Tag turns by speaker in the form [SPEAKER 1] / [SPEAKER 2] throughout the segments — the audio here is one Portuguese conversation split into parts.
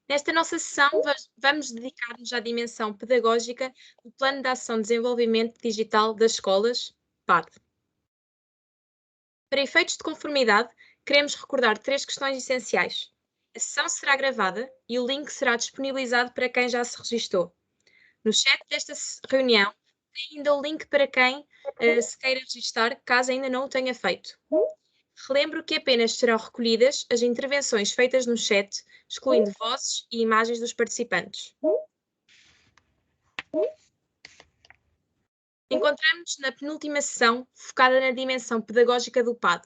[SPEAKER 1] Nesta nossa sessão, vamos dedicar-nos à dimensão pedagógica do Plano de Ação de Desenvolvimento Digital das Escolas, PAD. Para efeitos de conformidade, queremos recordar 3 questões essenciais. A sessão será gravada e o link será disponibilizado para quem já se registou. No chat desta reunião, tem ainda o link para quem se queira registar, caso ainda não o tenha feito. Relembro que apenas serão recolhidas as intervenções feitas no chat, excluindo vozes e imagens dos participantes. Encontramos-nos na penúltima sessão, focada na dimensão pedagógica do PAD.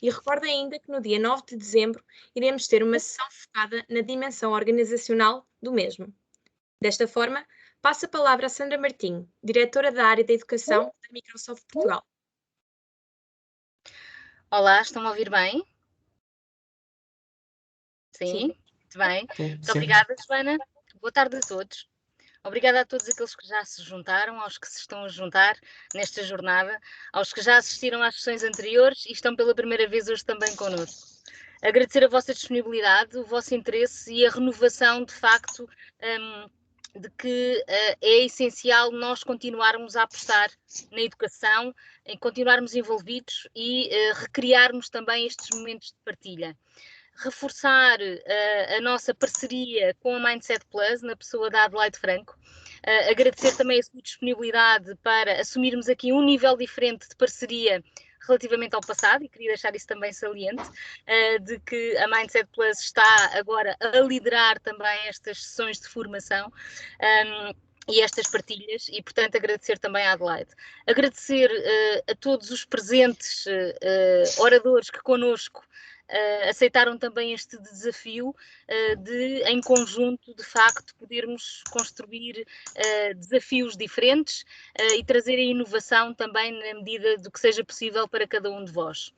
[SPEAKER 1] E recordo ainda que no dia 9 de dezembro iremos ter uma sessão focada na dimensão organizacional do mesmo. Desta forma, passo a palavra a Sandra Martinho, diretora da área da educação da Microsoft Portugal.
[SPEAKER 2] Olá, estão a ouvir bem? Sim, muito bem. Muito obrigada, Joana. Boa tarde a todos. Obrigada a todos aqueles que já se juntaram, aos que se estão a juntar nesta jornada, aos que já assistiram às sessões anteriores e estão pela primeira vez hoje também connosco. Agradecer a vossa disponibilidade, o vosso interesse e a renovação, de facto, de que é essencial nós continuarmos a apostar na educação, em continuarmos envolvidos e recriarmos também estes momentos de partilha. Reforçar a nossa parceria com a Mindset Plus, na pessoa da Adelaide Franco. Agradecer também a sua disponibilidade para assumirmos aqui um nível diferente de parceria relativamente ao passado, e queria deixar isso também saliente, de que a Mindset Plus está agora a liderar também estas sessões de formação. E estas partilhas, e portanto agradecer também à Adelaide. Agradecer a todos os presentes oradores que connosco aceitaram também este desafio de, em conjunto, de facto, podermos construir desafios diferentes e trazer a inovação também na medida do que seja possível para cada um de vós.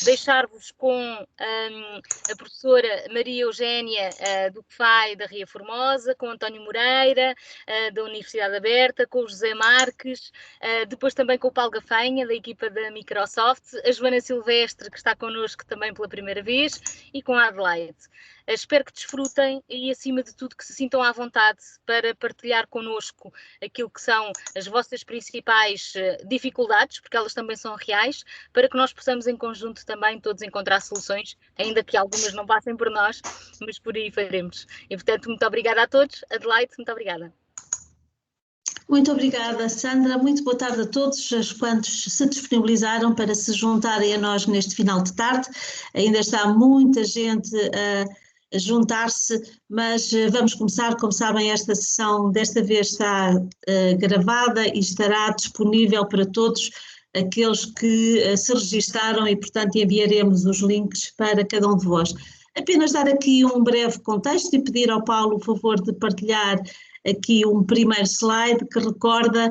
[SPEAKER 2] Deixar-vos com a professora Maria Eugénia do CFAI da Ria Formosa, com António Moreira da Universidade Aberta, com o José Marques, depois também com o Paulo Gafanha da equipa da Microsoft, a Joana Silvestre que está connosco também pela primeira vez e com a Adelaide. Espero que desfrutem e, acima de tudo, que se sintam à vontade para partilhar connosco aquilo que são as vossas principais dificuldades, porque elas também são reais, para que nós possamos em conjunto também todos encontrar soluções, ainda que algumas não passem por nós, mas por aí faremos. E, portanto, muito obrigada a todos. Adelaide, muito obrigada.
[SPEAKER 3] Muito obrigada, Sandra. Muito boa tarde a todos os quantos se disponibilizaram para se juntarem a nós neste final de tarde. Ainda está muita gente a juntar-se, mas vamos começar. Como sabem, esta sessão desta vez está gravada e estará disponível para todos aqueles que se registaram e, portanto, enviaremos os links para cada um de vós. Apenas dar aqui um breve contexto e pedir ao Paulo o favor de partilhar aqui um primeiro slide que recorda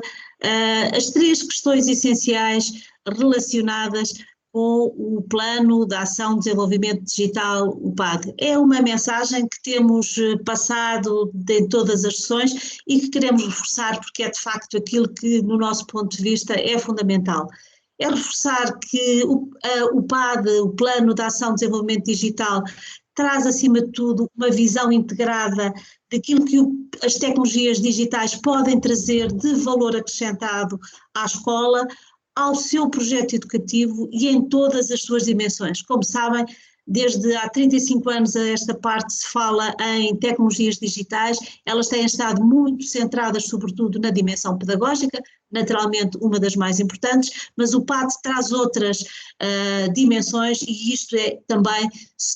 [SPEAKER 3] as 3 questões essenciais relacionadas com o Plano de Ação de Desenvolvimento Digital, o PAD. É uma mensagem que temos passado em todas as sessões e que queremos reforçar porque é de facto aquilo que, no nosso ponto de vista, é fundamental. É reforçar que o PAD, o Plano de Ação de Desenvolvimento Digital, traz acima de tudo uma visão integrada daquilo que as tecnologias digitais podem trazer de valor acrescentado à escola, ao seu projeto educativo e em todas as suas dimensões. Como sabem, desde há 35 anos a esta parte se fala em tecnologias digitais, elas têm estado muito centradas sobretudo na dimensão pedagógica, naturalmente uma das mais importantes, mas o PAD traz outras dimensões e isto é também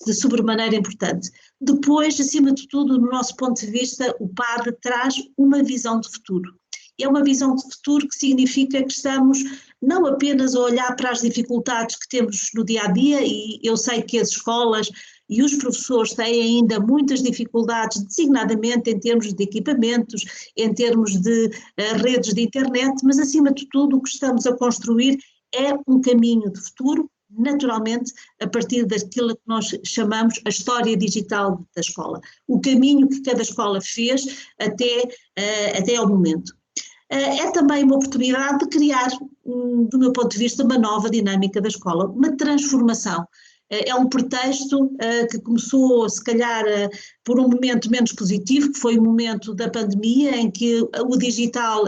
[SPEAKER 3] de sobremaneira importante. Depois, acima de tudo, no nosso ponto de vista, o PAD traz uma visão de futuro. É uma visão de futuro que significa que estamos não apenas a olhar para as dificuldades que temos no dia-a-dia, e eu sei que as escolas e os professores têm ainda muitas dificuldades, designadamente em termos de equipamentos, em termos de redes de internet, mas acima de tudo o que estamos a construir é um caminho de futuro, naturalmente a partir daquilo que nós chamamos a história digital da escola, o caminho que cada escola fez até ao momento. É também uma oportunidade de criar, do meu ponto de vista, uma nova dinâmica da escola, uma transformação. é um pretexto que começou, se calhar, por um momento menos positivo, que foi o momento da pandemia, em que o digital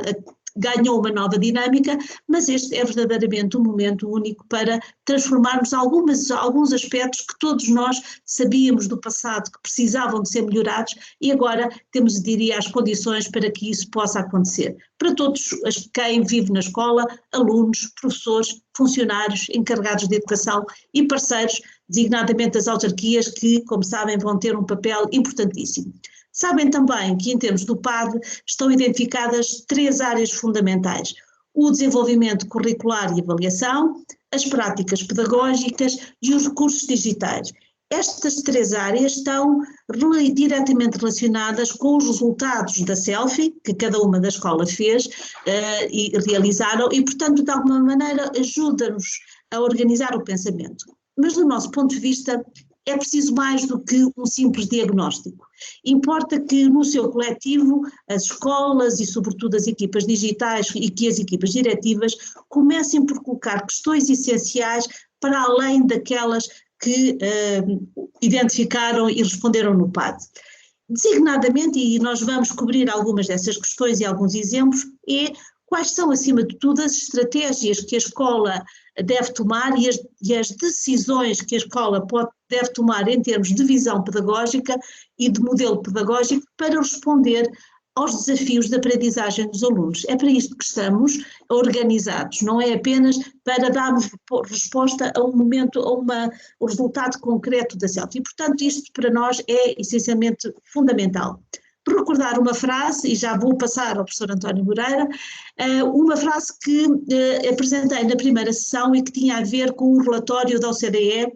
[SPEAKER 3] ganhou uma nova dinâmica, mas este é verdadeiramente um momento único para transformarmos alguns aspectos que todos nós sabíamos do passado que precisavam de ser melhorados e agora temos, diria, as condições para que isso possa acontecer. Para todos quem vive na escola, alunos, professores, funcionários, encarregados de educação e parceiros, designadamente as autarquias, que, como sabem, vão ter um papel importantíssimo. Sabem também que, em termos do PAD, estão identificadas 3 áreas fundamentais: o desenvolvimento curricular e avaliação, as práticas pedagógicas e os recursos digitais. Estas 3 áreas estão diretamente relacionadas com os resultados da selfie, que cada uma da escola fez e realizaram, e, portanto, de alguma maneira, ajuda-nos a organizar o pensamento. Mas, do nosso ponto de vista, é preciso mais do que um simples diagnóstico. Importa que no seu coletivo as escolas e sobretudo as equipas digitais e que as equipas diretivas comecem por colocar questões essenciais para além daquelas que identificaram e responderam no PAD. Designadamente, e nós vamos cobrir algumas dessas questões e alguns exemplos, quais são, acima de tudo, as estratégias que a escola deve tomar e as decisões que a escola deve tomar em termos de visão pedagógica e de modelo pedagógico para responder aos desafios de aprendizagem dos alunos. É para isto que estamos organizados, não é apenas para darmos resposta a um momento, o resultado concreto da selfie. E, portanto, isto para nós é essencialmente fundamental. Por recordar uma frase, e já vou passar ao professor António Moreira, uma frase que apresentei na primeira sessão e que tinha a ver com o relatório da OCDE,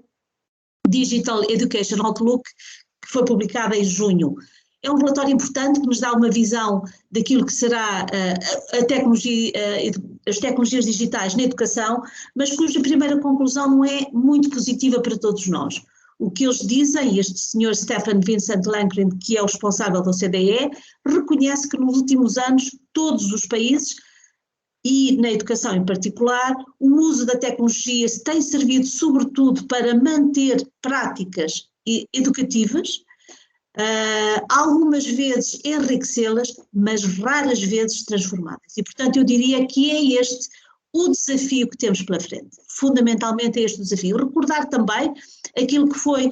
[SPEAKER 3] Digital Education Outlook, que foi publicado em junho. É um relatório importante que nos dá uma visão daquilo que será a tecnologia, as tecnologias digitais na educação, mas cuja primeira conclusão não é muito positiva para todos nós. O que eles dizem, este senhor Stephen Vincent Langren, que é o responsável da OCDE, reconhece que nos últimos anos todos os países, e na educação em particular, o uso da tecnologia tem servido sobretudo para manter práticas educativas, algumas vezes enriquecê-las, mas raras vezes transformadas. E, portanto, eu diria que é este o desafio que temos pela frente. Fundamentalmente é este desafio. Recordar também aquilo que foi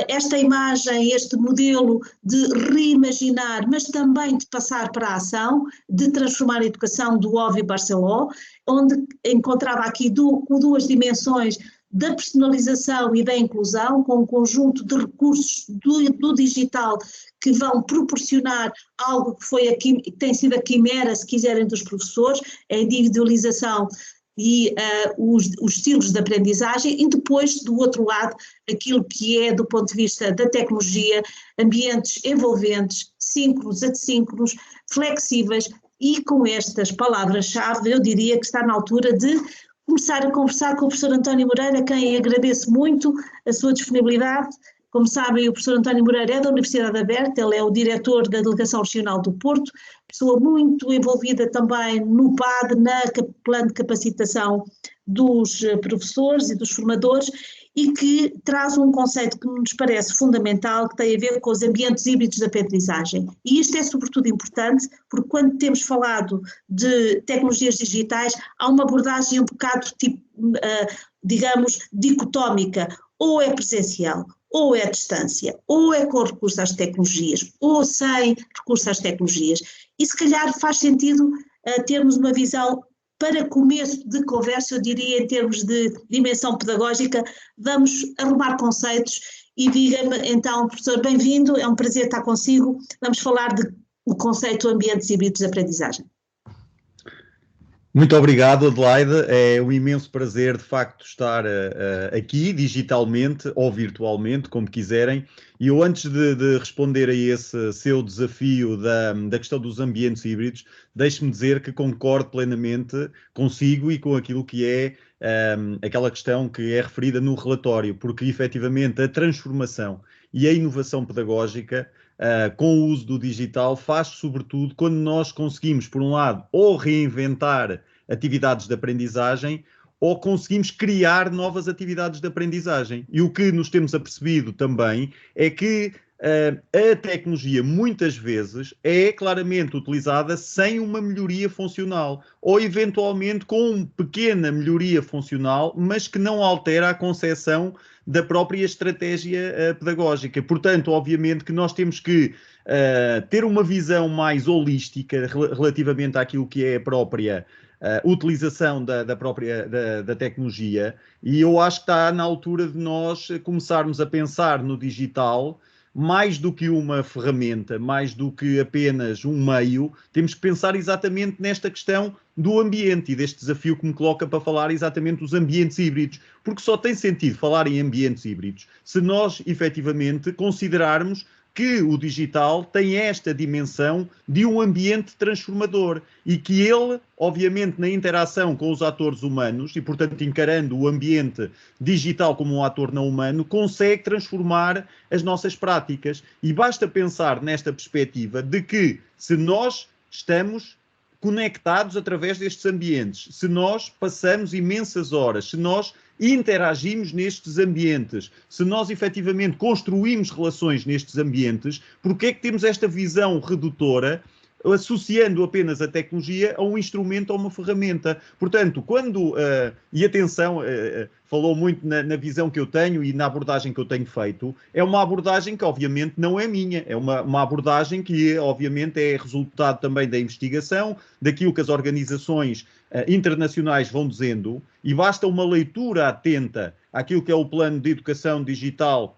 [SPEAKER 3] esta imagem, este modelo de reimaginar, mas também de passar para a ação, de transformar a educação do Ovi Barceló, onde encontrava aqui duas dimensões da personalização e da inclusão, com um conjunto de recursos do digital que vão proporcionar algo que tem sido a quimera, se quiserem, dos professores, a individualização e os estilos de aprendizagem, e depois, do outro lado, aquilo que é, do ponto de vista da tecnologia, ambientes envolventes, síncronos, assíncronos, flexíveis, e com estas palavras-chave eu diria que está na altura de começar a conversar com o professor António Moreira, a quem agradeço muito a sua disponibilidade. Como sabem, o professor António Moreira é da Universidade Aberta, ele é o diretor da Delegação Regional do Porto, pessoa muito envolvida também no PAD, no plano de capacitação dos professores e dos formadores, e que traz um conceito que nos parece fundamental, que tem a ver com os ambientes híbridos de aprendizagem. E isto é sobretudo importante, porque quando temos falado de tecnologias digitais, há uma abordagem um bocado, digamos, dicotómica, ou é presencial, ou é à distância, ou é com recurso às tecnologias, ou sem recurso às tecnologias. E se calhar faz sentido termos uma visão para começo de conversa, eu diria, em termos de dimensão pedagógica, vamos arrumar conceitos e diga-me então, professor, bem-vindo, é um prazer estar consigo, vamos falar do conceito ambientes híbridos de aprendizagem.
[SPEAKER 4] Muito obrigado, Adelaide, é um imenso prazer de facto estar aqui digitalmente ou virtualmente, como quiserem, e eu antes de responder a esse seu desafio da questão dos ambientes híbridos, deixe-me dizer que concordo plenamente consigo e com aquilo que é aquela questão que é referida no relatório, porque efetivamente a transformação e a inovação pedagógica com o uso do digital faz sobretudo quando nós conseguimos, por um lado, ou reinventar atividades de aprendizagem ou conseguimos criar novas atividades de aprendizagem. E o que nos temos apercebido também é que a tecnologia muitas vezes é claramente utilizada sem uma melhoria funcional, ou eventualmente com uma pequena melhoria funcional, mas que não altera a concepção da própria estratégia pedagógica. Portanto, obviamente que nós temos que ter uma visão mais holística relativamente àquilo que é a própria utilização da tecnologia, e eu acho que está na altura de nós começarmos a pensar no digital mais do que uma ferramenta, mais do que apenas um meio. Temos que pensar exatamente nesta questão do ambiente e deste desafio que me coloca para falar exatamente dos ambientes híbridos, porque só tem sentido falar em ambientes híbridos se nós efetivamente considerarmos que o digital tem esta dimensão de um ambiente transformador e que ele, obviamente, na interação com os atores humanos e, portanto, encarando o ambiente digital como um ator não humano, consegue transformar as nossas práticas. E basta pensar nesta perspectiva de que, se nós estamos conectados através destes ambientes, se nós passamos imensas horas, se nós interagimos nestes ambientes, se nós efetivamente construímos relações nestes ambientes, porque é que temos esta visão redutora, associando apenas a tecnologia a um instrumento ou uma ferramenta? Portanto, quando, e atenção, falou muito na visão que eu tenho e na abordagem que eu tenho feito, é uma abordagem que obviamente não é minha, é uma abordagem que obviamente é resultado também da investigação, daquilo que as organizações internacionais vão dizendo, e basta uma leitura atenta àquilo que é o Plano de Educação Digital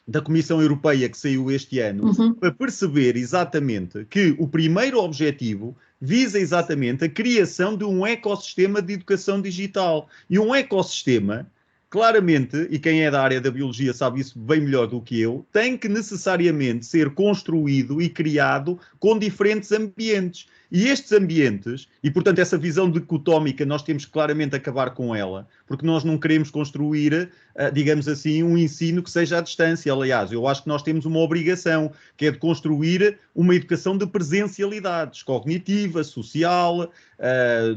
[SPEAKER 4] da Comissão Europeia que saiu este ano, para perceber exatamente que o primeiro objetivo visa exatamente a criação de um ecossistema de educação digital. E um ecossistema, claramente, e quem é da área da biologia sabe isso bem melhor do que eu, tem que necessariamente ser construído e criado com diferentes ambientes. E estes ambientes, e portanto essa visão dicotómica, nós temos que claramente acabar com ela, porque nós não queremos construir, digamos assim, um ensino que seja à distância. Aliás, eu acho que nós temos uma obrigação, que é de construir uma educação de presencialidades, cognitiva, social,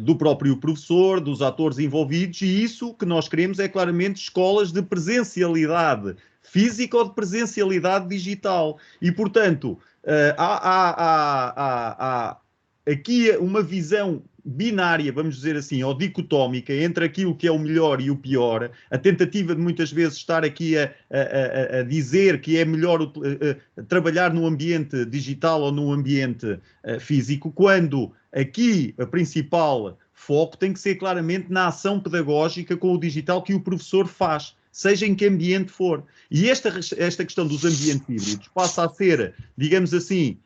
[SPEAKER 4] do próprio professor, dos atores envolvidos, e isso que nós queremos é claramente escolas de presencialidade física ou de presencialidade digital. E portanto, há aqui uma visão binária, vamos dizer assim, ou dicotómica, entre aquilo que é o melhor e o pior, a tentativa de muitas vezes estar aqui a dizer que é melhor trabalhar num ambiente digital ou num ambiente físico, quando aqui a principal foco tem que ser claramente na ação pedagógica com o digital que o professor faz, seja em que ambiente for. E esta questão dos ambientes híbridos passa a ser, digamos assim,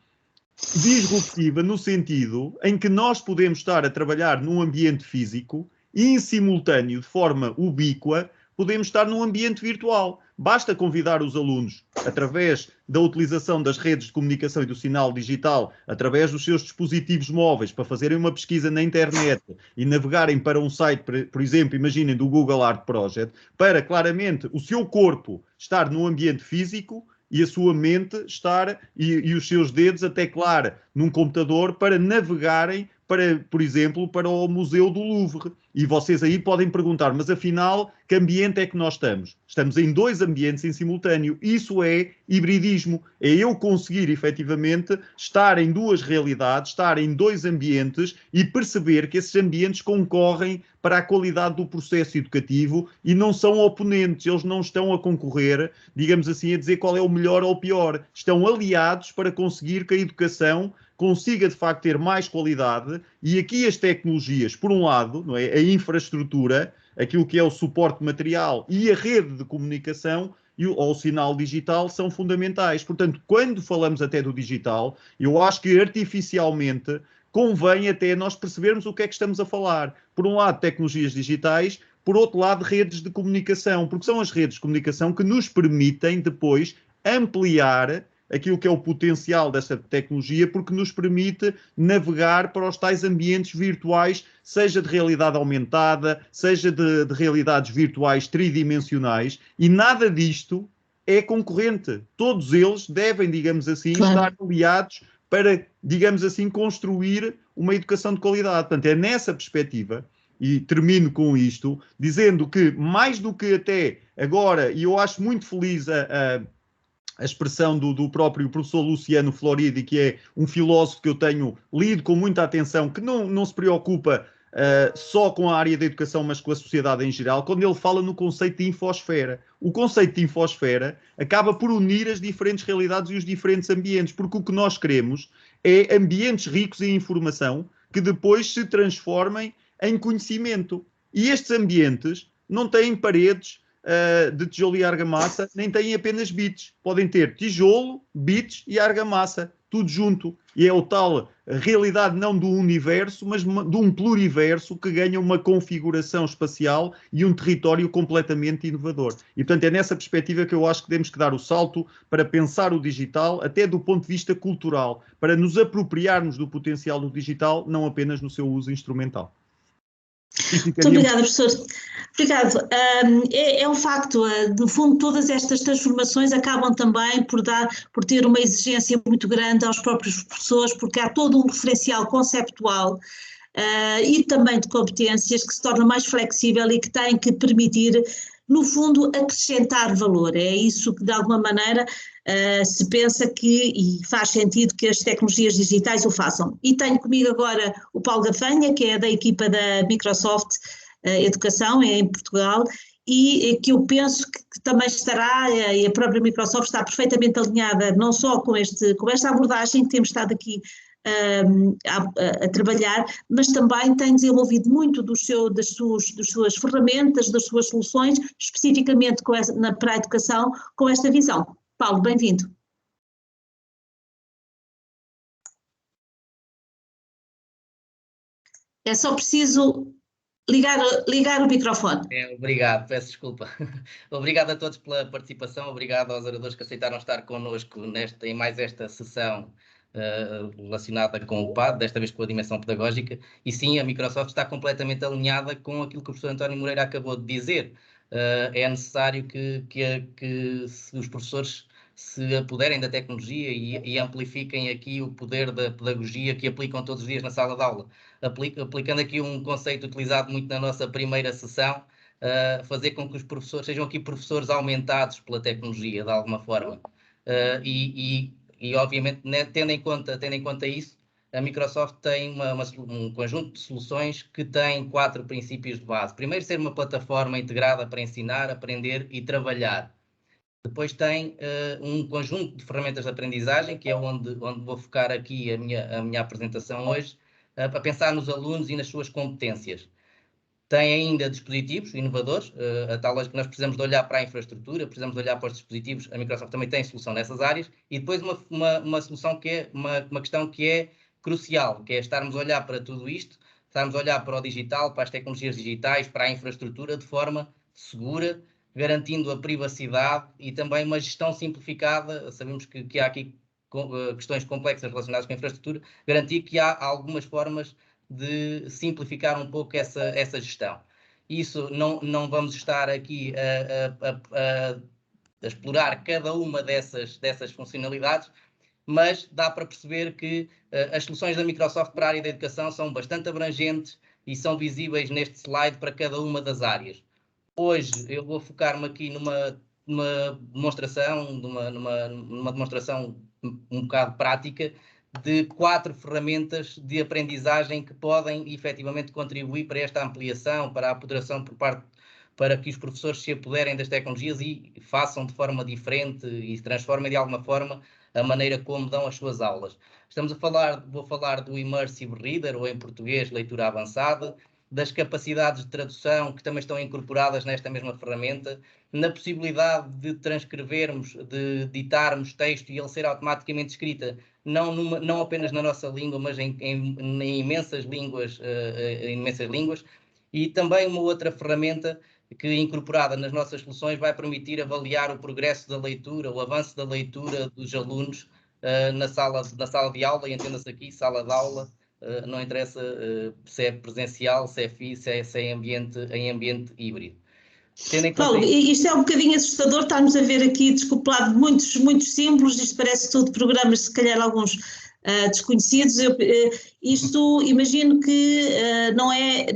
[SPEAKER 4] disruptiva no sentido em que nós podemos estar a trabalhar num ambiente físico e, em simultâneo, de forma ubíqua, podemos estar num ambiente virtual. Basta convidar os alunos, através da utilização das redes de comunicação e do sinal digital, através dos seus dispositivos móveis, para fazerem uma pesquisa na internet e navegarem para um site, por exemplo, imaginem, do Google Art Project, para claramente o seu corpo estar num ambiente físico e a sua mente estar, e os seus dedos a teclar num computador para navegarem, para, por exemplo, para o Museu do Louvre. E vocês aí podem perguntar, mas afinal, que ambiente é que nós estamos? Estamos em dois ambientes em simultâneo. Isso é hibridismo. É eu conseguir, efetivamente, estar em duas realidades, estar em dois ambientes e perceber que esses ambientes concorrem para a qualidade do processo educativo e não são oponentes. Eles não estão a concorrer, digamos assim, a dizer qual é o melhor ou o pior. Estão aliados para conseguir que a educação consiga, de facto, ter mais qualidade. E aqui as tecnologias, por um lado, não é? A infraestrutura, aquilo que é o suporte material e a rede de comunicação ou o sinal digital são fundamentais. Portanto, quando falamos até do digital, eu acho que artificialmente convém até nós percebermos o que é que estamos a falar. Por um lado, tecnologias digitais, por outro lado, redes de comunicação, porque são as redes de comunicação que nos permitem depois ampliar aquilo que é o potencial dessa tecnologia, porque nos permite navegar para os tais ambientes virtuais, seja de realidade aumentada, seja de realidades virtuais tridimensionais, e nada disto é concorrente. Todos eles devem, digamos assim, estar aliados para, digamos assim, construir uma educação de qualidade. Portanto, é nessa perspectiva e termino com isto, dizendo que mais do que até agora, e eu acho muito feliz a expressão do próprio professor Luciano Floridi, que é um filósofo que eu tenho lido com muita atenção, que não se preocupa só com a área da educação, mas com a sociedade em geral, quando ele fala no conceito de infosfera. O conceito de infosfera acaba por unir as diferentes realidades e os diferentes ambientes, porque o que nós queremos é ambientes ricos em informação que depois se transformem em conhecimento. E estes ambientes não têm paredes de tijolo e argamassa, nem têm apenas bits. Podem ter tijolo, bits e argamassa, tudo junto. E é o tal realidade não do universo, mas de um pluriverso que ganha uma configuração espacial e um território completamente inovador. E, portanto, é nessa perspectiva que eu acho que temos que dar o salto para pensar o digital, até do ponto de vista cultural, para nos apropriarmos do potencial do digital, não apenas no seu uso instrumental.
[SPEAKER 3] Muito obrigada, professor. Obrigado. É um facto, no fundo, todas estas transformações acabam também por ter uma exigência muito grande aos próprios professores, porque há todo um referencial conceptual e também de competências que se torna mais flexível e que tem que permitir, no fundo, acrescentar valor. É isso que, de alguma maneira, se pensa e faz sentido que as tecnologias digitais o façam. E tenho comigo agora o Paulo Gafanha, que é da equipa da Microsoft Educação, em Portugal, e que eu penso que também estará, e a própria Microsoft está perfeitamente alinhada não só com esta abordagem que temos estado aqui a trabalhar, mas também tem desenvolvido muito das suas ferramentas, das suas soluções, especificamente para a educação, com esta visão. Paulo, bem-vindo. É só preciso ligar o microfone.
[SPEAKER 5] Obrigado, peço desculpa. Obrigado a todos pela participação, obrigado aos oradores que aceitaram estar connosco em mais esta sessão relacionada com o PAD, desta vez com a dimensão pedagógica. E sim, a Microsoft está completamente alinhada com aquilo que o professor António Moreira acabou de dizer. É necessário que os professores se apoderem da tecnologia e amplifiquem aqui o poder da pedagogia que aplicam todos os dias na sala de aula. Aplicando aqui um conceito utilizado muito na nossa primeira sessão, fazer com que os professores sejam aqui professores aumentados pela tecnologia, de alguma forma. E obviamente, né, tendo em conta isso, a Microsoft tem um conjunto de soluções que tem 4 princípios de base. Primeiro, ser uma plataforma integrada para ensinar, aprender e trabalhar. Depois tem um conjunto de ferramentas de aprendizagem, que é onde vou focar aqui a minha apresentação hoje, para pensar nos alunos e nas suas competências. Tem ainda dispositivos inovadores, a tal lógica que nós precisamos de olhar para a infraestrutura, precisamos de olhar para os dispositivos, a Microsoft também tem solução nessas áreas, e depois uma solução que é uma questão que é crucial, que é estarmos a olhar para tudo isto, estarmos a olhar para o digital, para as tecnologias digitais, para a infraestrutura de forma segura, garantindo a privacidade e também uma gestão simplificada. Sabemos que há aqui questões complexas relacionadas com a infraestrutura, garantir que há algumas formas de simplificar um pouco essa gestão. Isso não vamos estar aqui a explorar cada uma dessas funcionalidades, mas dá para perceber que as soluções da Microsoft para a área da educação são bastante abrangentes e são visíveis neste slide para cada uma das áreas. Hoje eu vou focar-me aqui numa demonstração, numa demonstração um bocado prática de 4 ferramentas de aprendizagem que podem efetivamente contribuir para esta ampliação, para a apoderação para que os professores se apoderem das tecnologias e façam de forma diferente e se transformem de alguma forma a maneira como dão as suas aulas. Vou falar do Immersive Reader, ou em português, leitura avançada, das capacidades de tradução que também estão incorporadas nesta mesma ferramenta, na possibilidade de transcrevermos, de ditarmos texto e ele ser automaticamente escrita, não apenas na nossa língua, mas em imensas línguas, e também uma outra ferramenta que, incorporada nas nossas soluções, vai permitir avaliar o progresso da leitura, o avanço da leitura dos alunos na sala de aula, e entenda-se aqui, sala de aula, não interessa se é presencial, se é físico, se é em ambiente híbrido.
[SPEAKER 3] Paulo, isto é um bocadinho assustador, estamos a ver aqui descoplado muitos símbolos, isto parece tudo programas, se calhar alguns desconhecidos. Isto imagino que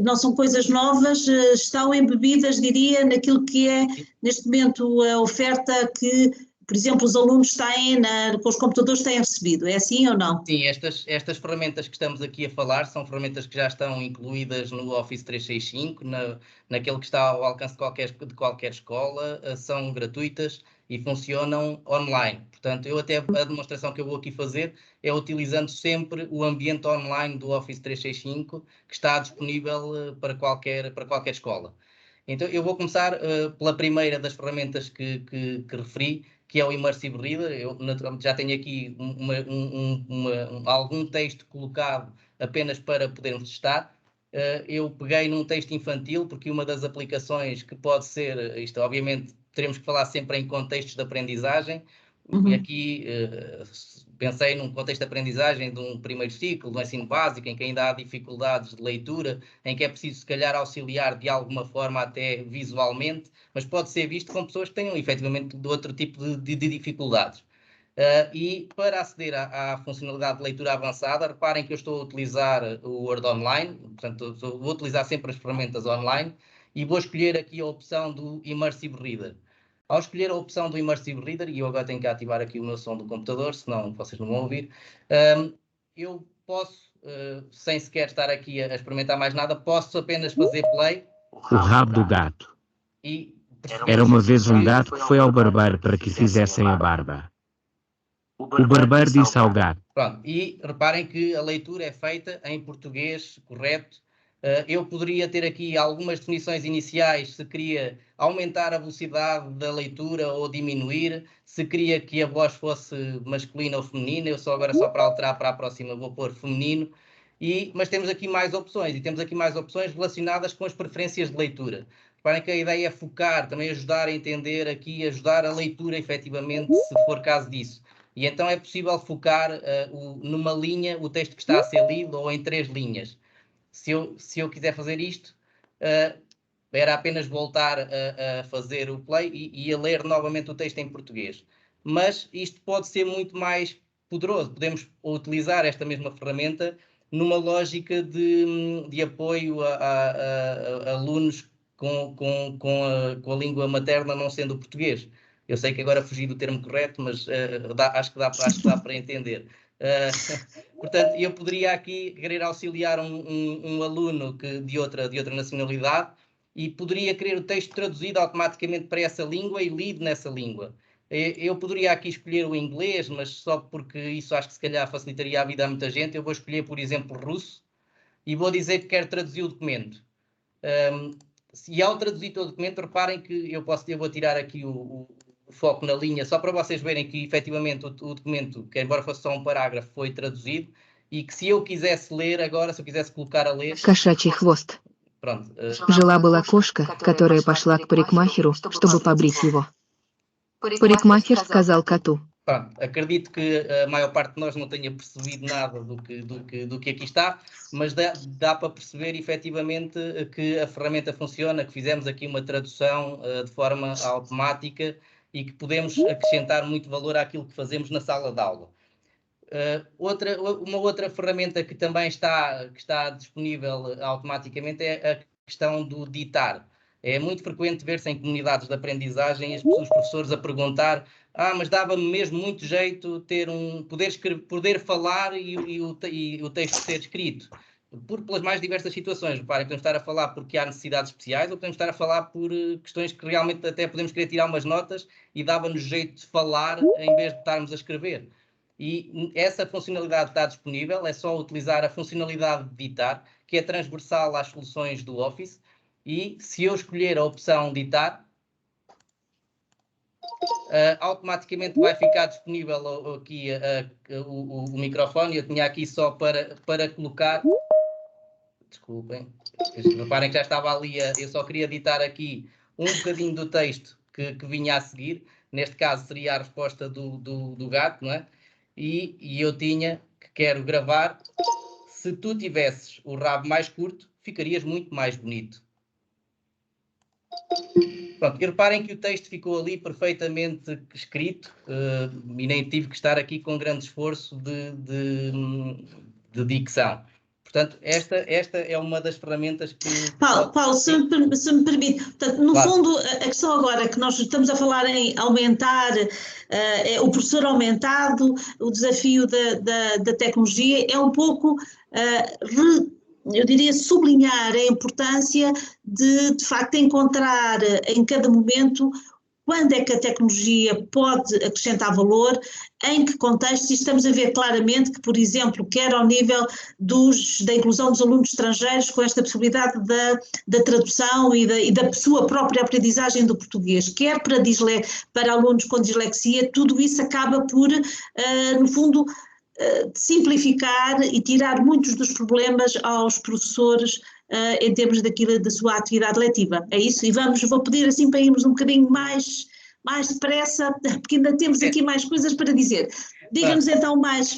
[SPEAKER 3] não são coisas novas, estão embebidas, diria, naquilo que é neste momento a oferta que, por exemplo, os alunos têm com os computadores têm recebido. É assim ou não?
[SPEAKER 5] Sim, estas ferramentas que estamos aqui a falar são ferramentas que já estão incluídas no Office 365, naquele que está ao alcance de qualquer escola, são gratuitas e funcionam online. Portanto, a demonstração que eu vou aqui fazer é utilizando sempre o ambiente online do Office 365, que está disponível para qualquer escola. Então, eu vou começar pela primeira das ferramentas que referi, que é o Immersive Reader. Eu naturalmente já tenho aqui algum texto colocado apenas para podermos testar. Eu peguei num texto infantil, porque uma das aplicações que pode ser, isto obviamente teremos que falar sempre em contextos de aprendizagem, e aqui pensei num contexto de aprendizagem de um primeiro ciclo, do ensino básico, em que ainda há dificuldades de leitura, em que é preciso, se calhar, auxiliar de alguma forma até visualmente, mas pode ser visto com pessoas que tenham, efetivamente, de outro tipo de dificuldades. E para aceder à funcionalidade de leitura avançada, reparem que eu estou a utilizar o Word Online, portanto, vou utilizar sempre as ferramentas online, e vou escolher aqui a opção do Immersive Reader. Ao escolher a opção do Immersive Reader, e eu agora tenho que ativar aqui o meu som do computador, senão vocês não vão ouvir, eu posso, sem sequer estar aqui a experimentar mais nada, posso apenas fazer play.
[SPEAKER 6] O rabo do gato.
[SPEAKER 5] E
[SPEAKER 6] era uma vez um gato que foi ao barbeiro para que fizessem a barba. O barbeiro disse ao gato.
[SPEAKER 5] Pronto, e reparem que a leitura é feita em português correto. Eu poderia ter aqui algumas definições iniciais, se queria aumentar a velocidade da leitura ou diminuir, se queria que a voz fosse masculina ou feminina. Eu agora só para alterar para a próxima vou pôr feminino. Mas temos aqui mais opções, e temos aqui mais opções relacionadas com as preferências de leitura. Reparem que a ideia é focar, também ajudar a entender aqui, ajudar a leitura efetivamente, se for caso disso. E então é possível focar numa linha o texto que está a ser lido ou em 3 linhas. Se eu quiser fazer isto, era apenas voltar a fazer o play e a ler novamente o texto em português. Mas isto pode ser muito mais poderoso. Podemos utilizar esta mesma ferramenta numa lógica de apoio a alunos com a língua materna não sendo o português. Eu sei que agora fugi do termo correto, mas acho que dá para entender. Portanto, eu poderia aqui querer auxiliar um aluno de outra nacionalidade e poderia querer o texto traduzido automaticamente para essa língua e lido nessa língua. Eu poderia aqui escolher o inglês, mas só porque isso acho que se calhar facilitaria a vida a muita gente. Eu vou escolher, por exemplo, russo e vou dizer que quero traduzir o documento. E ao traduzir todo o documento, reparem que eu vou tirar aqui o foco na linha, só para vocês verem que efetivamente o documento, que embora fosse só um parágrafo, foi traduzido, e que se eu quisesse ler agora, se eu quisesse colocar a ler...
[SPEAKER 7] Кошачий хвост.
[SPEAKER 5] Pronto.
[SPEAKER 7] Жила-была кошка, которая пошла к парикмахеру, чтобы побрить его. Парикмахер сказал коту.
[SPEAKER 5] Pronto, acredito que a maior parte de nós não tenha percebido nada do que aqui está, mas dá para perceber efetivamente que a ferramenta funciona, que fizemos aqui uma tradução de forma automática e que podemos acrescentar muito valor àquilo que fazemos na sala de aula. Uma outra ferramenta que também está disponível automaticamente é a questão do ditar. É muito frequente ver-se em comunidades de aprendizagem os professores a perguntar: mas dava-me mesmo muito jeito ter poder falar e o texto ser escrito. Pelas mais diversas situações. Reparem, podemos estar a falar porque há necessidades especiais, ou podemos estar a falar por questões que realmente até podemos querer tirar umas notas e dava-nos jeito de falar em vez de estarmos a escrever. E essa funcionalidade está disponível, é só utilizar a funcionalidade de ditar, que é transversal às soluções do Office, e se eu escolher a opção ditar, automaticamente vai ficar disponível aqui o microfone. Eu tinha aqui só para colocar... Desculpem, reparem que já estava ali, eu só queria editar aqui um bocadinho do texto que vinha a seguir. Neste caso seria a resposta do gato, não é? E eu tinha que quero gravar: se tu tivesses o rabo mais curto, ficarias muito mais bonito. Pronto, e reparem que o texto ficou ali perfeitamente escrito e nem tive que estar aqui com grande esforço de dicção. Portanto, esta é uma das ferramentas que...
[SPEAKER 3] Paulo, se me permite, portanto, no
[SPEAKER 5] Claro.
[SPEAKER 3] fundo, a questão agora que nós estamos a falar em aumentar, o professor aumentado, o desafio da tecnologia, é um pouco, eu diria, sublinhar a importância de facto, encontrar em cada momento quando é que a tecnologia pode acrescentar valor, em que contexto, e estamos a ver claramente que, por exemplo, quer ao nível da inclusão dos alunos estrangeiros, com esta possibilidade da tradução e da sua própria aprendizagem do português, quer para alunos com dislexia, tudo isso acaba por, no fundo, simplificar e tirar muitos dos problemas aos professores em termos da sua atividade letiva. É isso? E vou pedir assim para irmos um bocadinho mais depressa, porque ainda temos aqui mais coisas para dizer. Diga-nos então mais.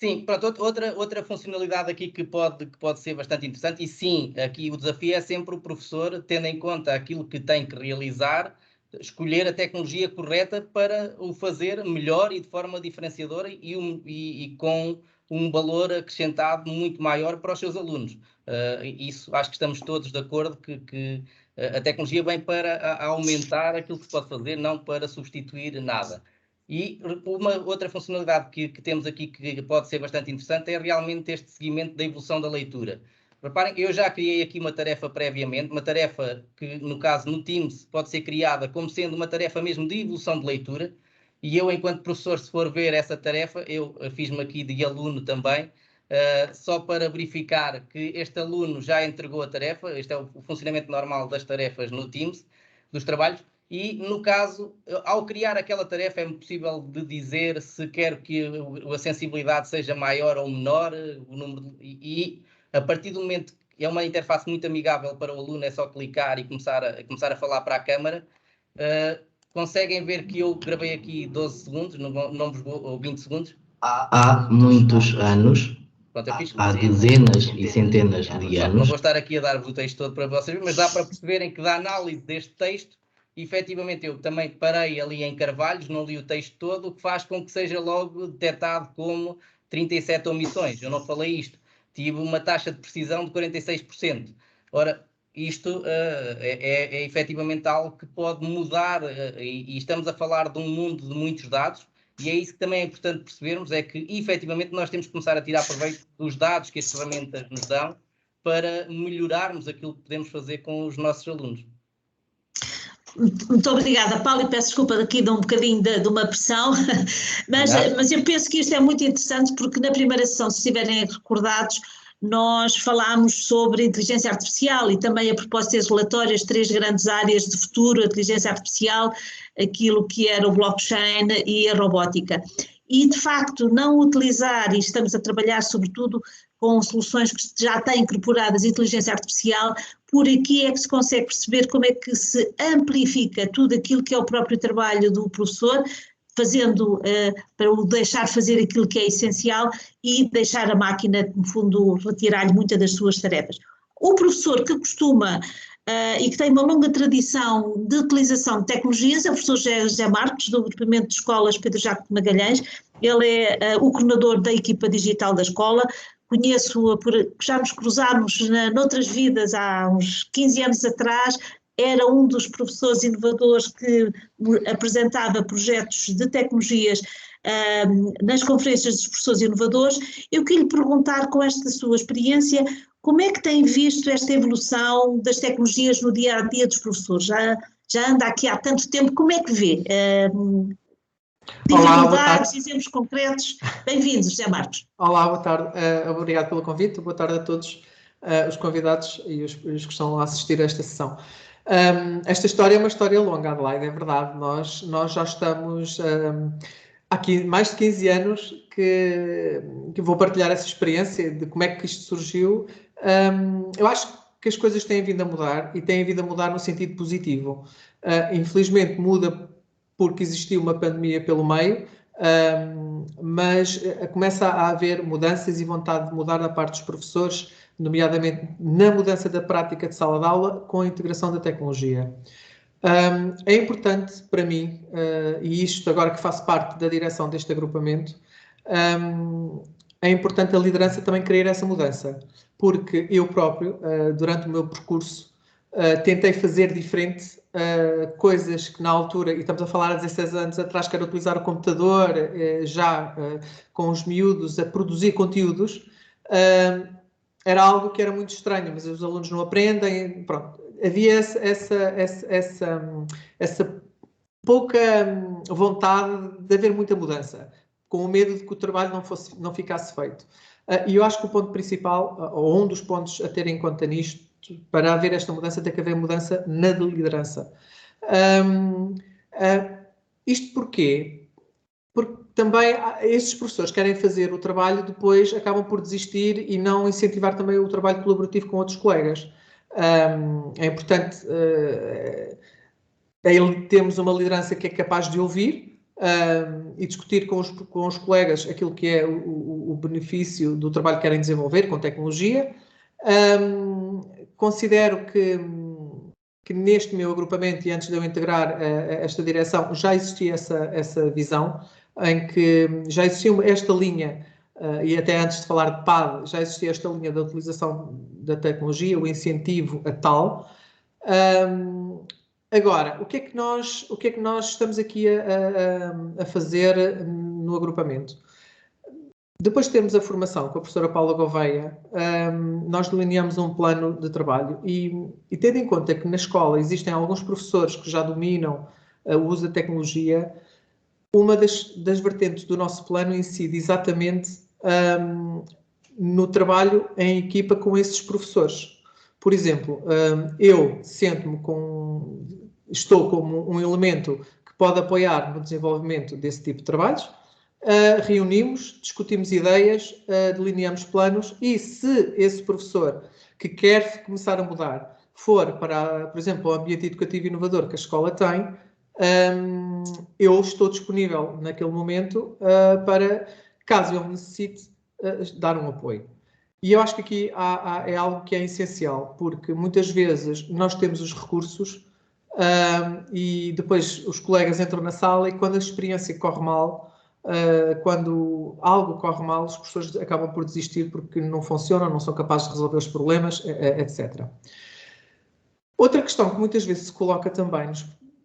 [SPEAKER 5] Sim, pronto, outra funcionalidade aqui que pode ser bastante interessante, e sim, aqui o desafio é sempre o professor, tendo em conta aquilo que tem que realizar, escolher a tecnologia correta para o fazer melhor e de forma diferenciadora e com um valor acrescentado muito maior para os seus alunos. Isso acho que estamos todos de acordo que a tecnologia vem para aumentar aquilo que se pode fazer, não para substituir nada. E uma outra funcionalidade que temos aqui que pode ser bastante interessante é realmente este seguimento da evolução da leitura. Reparem, eu já criei aqui uma tarefa previamente, uma tarefa que, no caso, no Teams, pode ser criada como sendo uma tarefa mesmo de evolução de leitura, e eu, enquanto professor, se for ver essa tarefa, eu fiz-me aqui de aluno também, só para verificar que este aluno já entregou a tarefa. Este é o funcionamento normal das tarefas no Teams, dos trabalhos, e, no caso, ao criar aquela tarefa, é possível de dizer se quer que a sensibilidade seja maior ou menor, o número e a partir do momento que é uma interface muito amigável para o aluno, é só clicar e começar a falar para a câmara. Conseguem ver que eu gravei aqui 12 segundos, não vos vou, ou 20 segundos.
[SPEAKER 8] Há muitos anos,
[SPEAKER 5] Pronto,
[SPEAKER 8] há dezenas e centenas de
[SPEAKER 5] Não
[SPEAKER 8] anos.
[SPEAKER 5] vou estar aqui a dar-vos o texto todo para vocês verem, mas dá para perceberem que da análise deste texto, efetivamente eu também parei ali em Carvalhos, não li o texto todo, o que faz com que seja logo detectado como 37 omissões. Eu não falei isto. Tive uma taxa de precisão de 46%. Ora, isto é efetivamente algo que pode mudar, e estamos a falar de um mundo de muitos dados, e é isso que também é importante percebermos, é que efetivamente nós temos que começar a tirar proveito dos dados que as ferramentas nos dão para melhorarmos aquilo que podemos fazer com os nossos alunos.
[SPEAKER 3] Muito obrigada, Paulo, e peço desculpa daqui de um bocadinho de uma pressão, mas eu penso que isto é muito interessante porque na primeira sessão, se estiverem recordados, nós falámos sobre inteligência artificial e também a propósito das relatórias, 3 grandes áreas de futuro, a inteligência artificial, aquilo que era o blockchain e a robótica. E, de facto, não utilizar, e estamos a trabalhar sobretudo com soluções que já têm incorporadas a inteligência artificial, por aqui é que se consegue perceber como é que se amplifica tudo aquilo que é o próprio trabalho do professor, fazendo, para o deixar fazer aquilo que é essencial e deixar a máquina, no fundo, retirar-lhe muitas das suas tarefas. O professor que costuma e que tem uma longa tradição de utilização de tecnologias é o professor José Marques, do Agrupamento de Escolas Pedro Jaco de Magalhães. Ele é o coordenador da equipa digital da escola. Conheço-o, já nos cruzámos noutras vidas há uns 15 anos atrás. Era um dos professores inovadores que apresentava projetos de tecnologias nas conferências dos professores inovadores. Eu queria lhe perguntar, com esta sua experiência, como é que tem visto esta evolução das tecnologias no dia-a-dia dos professores? Já anda aqui há tanto tempo, como é que vê? Dificuldades, exemplos concretos? Bem-vindos, José Marcos.
[SPEAKER 9] Olá, boa tarde. Obrigado pelo convite. Boa tarde a todos os convidados e os que estão a assistir a esta sessão. Esta história é uma história longa, Adelaide, é verdade. Nós já estamos aqui mais de 15 anos que vou partilhar essa experiência de como é que isto surgiu. Eu acho que as coisas têm vindo a mudar e têm vindo a mudar no sentido positivo. Infelizmente muda porque existiu uma pandemia pelo meio, mas começa a haver mudanças e vontade de mudar da parte dos professores, nomeadamente na mudança da prática de sala de aula com a integração da tecnologia. É importante para mim, e isto agora que faço parte da direção deste agrupamento, é importante a liderança também querer essa mudança, porque eu próprio, durante o meu percurso, tentei fazer diferente coisas que na altura, e estamos a falar há 16 anos atrás, que era utilizar o computador com os miúdos a produzir conteúdos, era algo que era muito estranho, mas os alunos não aprendem, pronto. Havia essa pouca vontade de haver muita mudança, com o medo de que o trabalho não ficasse feito. E eu acho que o ponto principal, ou um dos pontos a ter em conta nisto, para haver esta mudança, tem que haver mudança na liderança. Isto porquê? Porque também estes professores querem fazer o trabalho, depois acabam por desistir e não incentivar também o trabalho colaborativo com outros colegas. É importante termos uma liderança que é capaz de ouvir e discutir com os colegas aquilo que é o benefício do trabalho que querem desenvolver com tecnologia. Considero que neste meu agrupamento, e antes de eu integrar esta direção, já existia essa visão, em que já existia esta linha, e até antes de falar de PAD, já existia esta linha da utilização da tecnologia, o incentivo a tal. Agora, o que é que nós estamos aqui a fazer no agrupamento? Depois de termos a formação com a professora Paula Gouveia, nós delineamos um plano de trabalho e tendo em conta que na escola existem alguns professores que já dominam o uso da tecnologia, uma das vertentes do nosso plano incide exatamente no trabalho em equipa com esses professores. Por exemplo, eu estou como um elemento que pode apoiar no desenvolvimento desse tipo de trabalhos. Reunimos, discutimos ideias, delineamos planos e se esse professor que quer começar a mudar for para, por exemplo, o ambiente educativo inovador que a escola tem, eu estou disponível naquele momento para, caso ele necessite, dar um apoio. E eu acho que aqui é algo que é essencial, porque muitas vezes nós temos os recursos e depois os colegas entram na sala e quando a experiência corre mal, quando algo corre mal, os professores acabam por desistir porque não funcionam, não são capazes de resolver os problemas, etc. Outra questão que muitas vezes se coloca também,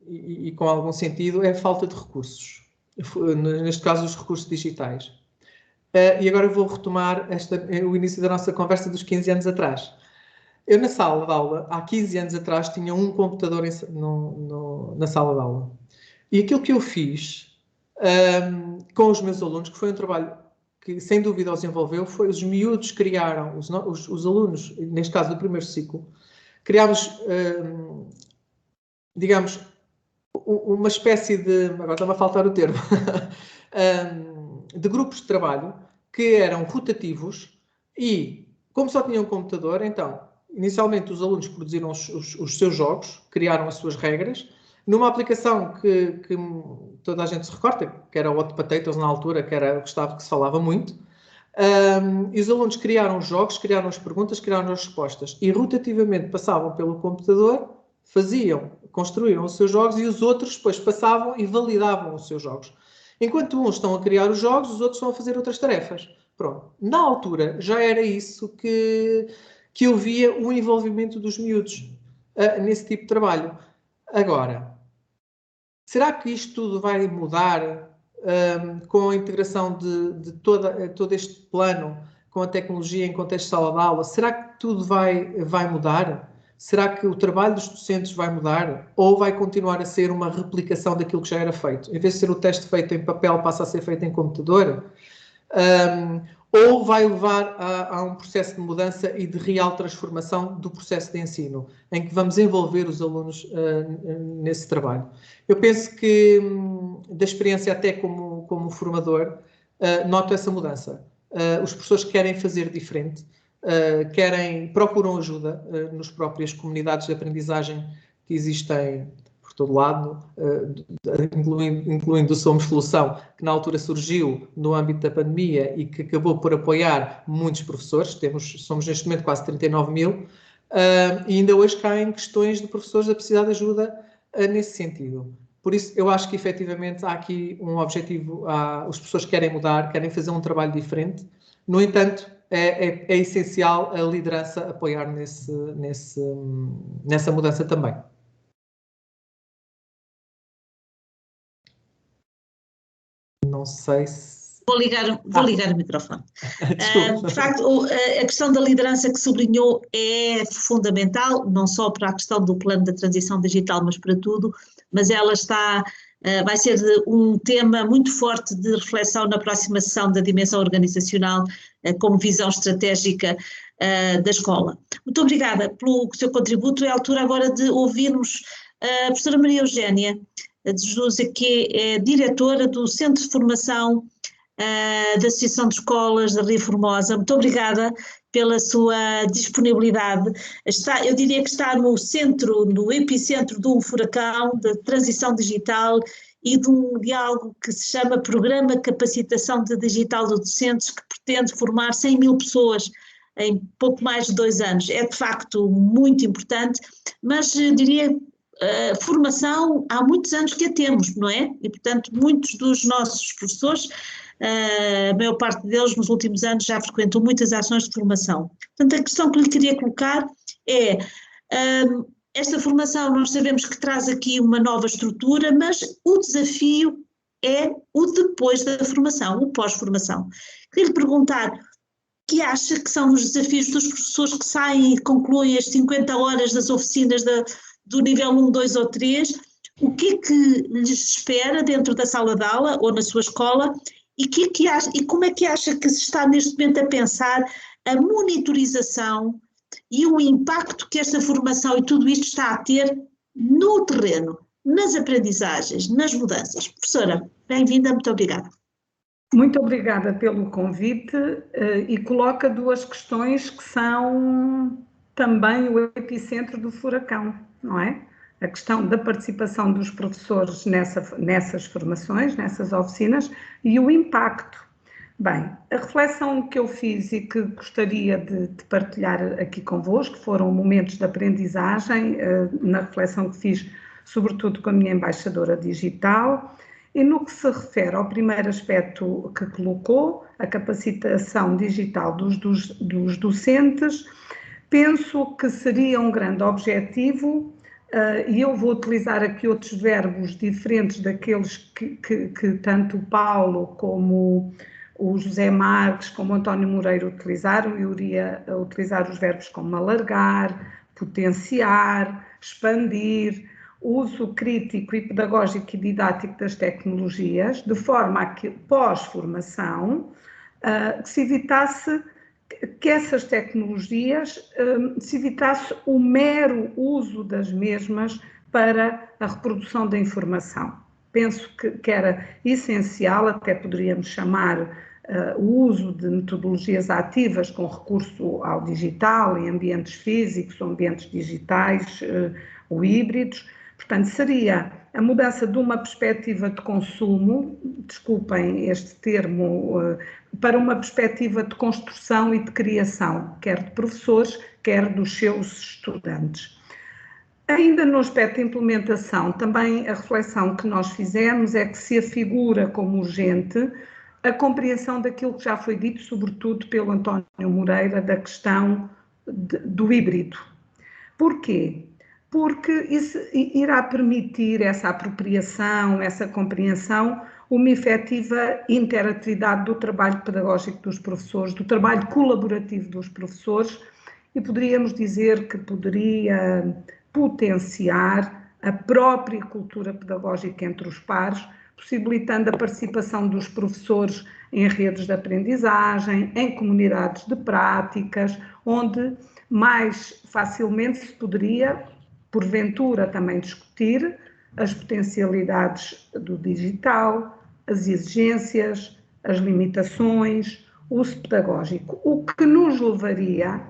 [SPEAKER 9] e com algum sentido, é a falta de recursos. Neste caso, os recursos digitais. E agora eu vou retomar o início da nossa conversa dos 15 anos atrás. Eu, na sala de aula, há 15 anos atrás, tinha um computador na sala de aula. E aquilo que eu fiz com os meus alunos, que foi um trabalho que, sem dúvida, os envolveu, foi os miúdos criaram, os alunos, neste caso do primeiro ciclo, criámos, digamos, uma espécie de, agora está-me a faltar o termo, de grupos de trabalho que eram rotativos e, como só tinham um computador, então, inicialmente os alunos produziram os seus jogos, criaram as suas regras, numa aplicação que toda a gente se recorda, que era o Hot Potatoes na altura, que era o que se falava muito, e os alunos criaram os jogos, criaram as perguntas, criaram as respostas, e rotativamente passavam pelo computador, construíam os seus jogos, e os outros depois passavam e validavam os seus jogos. Enquanto uns estão a criar os jogos, os outros estão a fazer outras tarefas. Pronto. Na altura, já era isso que eu via o envolvimento dos miúdos nesse tipo de trabalho. Agora, será que isto tudo vai mudar com a integração de todo este plano com a tecnologia em contexto de sala de aula? Será que tudo vai mudar? Será que o trabalho dos docentes vai mudar? Ou vai continuar a ser uma replicação daquilo que já era feito? Em vez de ser o teste feito em papel, passa a ser feito em computador? Ou vai levar a um processo de mudança e de real transformação do processo de ensino, em que vamos envolver os alunos nesse trabalho? Eu penso que, da experiência até como formador, noto essa mudança. Os professores querem fazer diferente, procuram ajuda nas próprias comunidades de aprendizagem que existem por todo lado, incluindo o Somos Solução, que na altura surgiu no âmbito da pandemia e que acabou por apoiar muitos professores. Somos neste momento quase 39 mil, e ainda hoje caem questões de professores a precisar de ajuda nesse sentido. Por isso, eu acho que efetivamente há aqui um objetivo, os professores querem mudar, querem fazer um trabalho diferente. No entanto, é essencial a liderança apoiar nessa mudança também. Não sei se...
[SPEAKER 3] Vou ligar o microfone. De facto, a questão da liderança que sublinhou é fundamental, não só para a questão do plano da transição digital, mas para tudo, mas ela vai ser um tema muito forte de reflexão na próxima sessão da dimensão organizacional como visão estratégica da escola. Muito obrigada pelo seu contributo. É a altura agora de ouvirmos a professora Maria Eugénia de Jesus, que é diretora do Centro de Formação da Associação de Escolas da Ria Formosa. Muito obrigada pela sua disponibilidade. Eu diria que está no epicentro de um furacão, da transição digital e de um diálogo que se chama Programa de Capacitação de Digital dos Docentes, que pretende formar 100 mil pessoas em pouco mais de 2 anos. É de facto muito importante, mas diria formação há muitos anos que a temos, não é? E portanto muitos dos nossos professores, a maior parte deles nos últimos anos já frequentam muitas ações de formação. Portanto, a questão que lhe queria colocar é, esta formação nós sabemos que traz aqui uma nova estrutura, mas o desafio é o depois da formação, o pós-formação. Queria lhe perguntar o que acha que são os desafios dos professores que saem e concluem as 50 horas das oficinas do nível 1, 2 ou 3, o que é que lhes espera dentro da sala de aula ou na sua escola e como é que acha que se está neste momento a pensar a monitorização e o impacto que esta formação e tudo isto está a ter no terreno, nas aprendizagens, nas mudanças. Professora, bem-vinda, muito obrigada.
[SPEAKER 10] Muito obrigada pelo convite e coloca 2 questões que são também o epicentro do furacão, não é? A questão da participação dos professores nessas formações, nessas oficinas, e o impacto. Bem, a reflexão que eu fiz e que gostaria de partilhar aqui convosco foram momentos de aprendizagem, na reflexão que fiz, sobretudo com a minha embaixadora digital, e no que se refere ao primeiro aspecto que colocou, a capacitação digital dos docentes, penso que seria um grande objetivo, e eu vou utilizar aqui outros verbos diferentes daqueles que tanto o Paulo como o José Marques, como o António Moreira utilizaram. Eu iria utilizar os verbos como alargar, potenciar, expandir, uso crítico e pedagógico e didático das tecnologias, de forma a que, pós-formação, se evitasse que essas tecnologias, se evitasse o mero uso das mesmas para a reprodução da informação. Penso que era essencial, até poderíamos chamar o uso de metodologias ativas com recurso ao digital, em ambientes físicos ou ambientes digitais ou híbridos. Portanto, seria a mudança de uma perspectiva de consumo, desculpem este termo, para uma perspectiva de construção e de criação, quer de professores, quer dos seus estudantes. Ainda no aspecto de implementação, também a reflexão que nós fizemos é que se afigura como urgente a compreensão daquilo que já foi dito, sobretudo pelo António Moreira, da questão do híbrido. Porquê? Porque isso irá permitir essa apropriação, essa compreensão, uma efetiva interatividade do trabalho pedagógico dos professores, do trabalho colaborativo dos professores, e poderíamos dizer que poderia potenciar a própria cultura pedagógica entre os pares, possibilitando a participação dos professores em redes de aprendizagem, em comunidades de práticas, onde mais facilmente se poderia, porventura, também discutir as potencialidades do digital, as exigências, as limitações, o uso pedagógico, o que nos levaria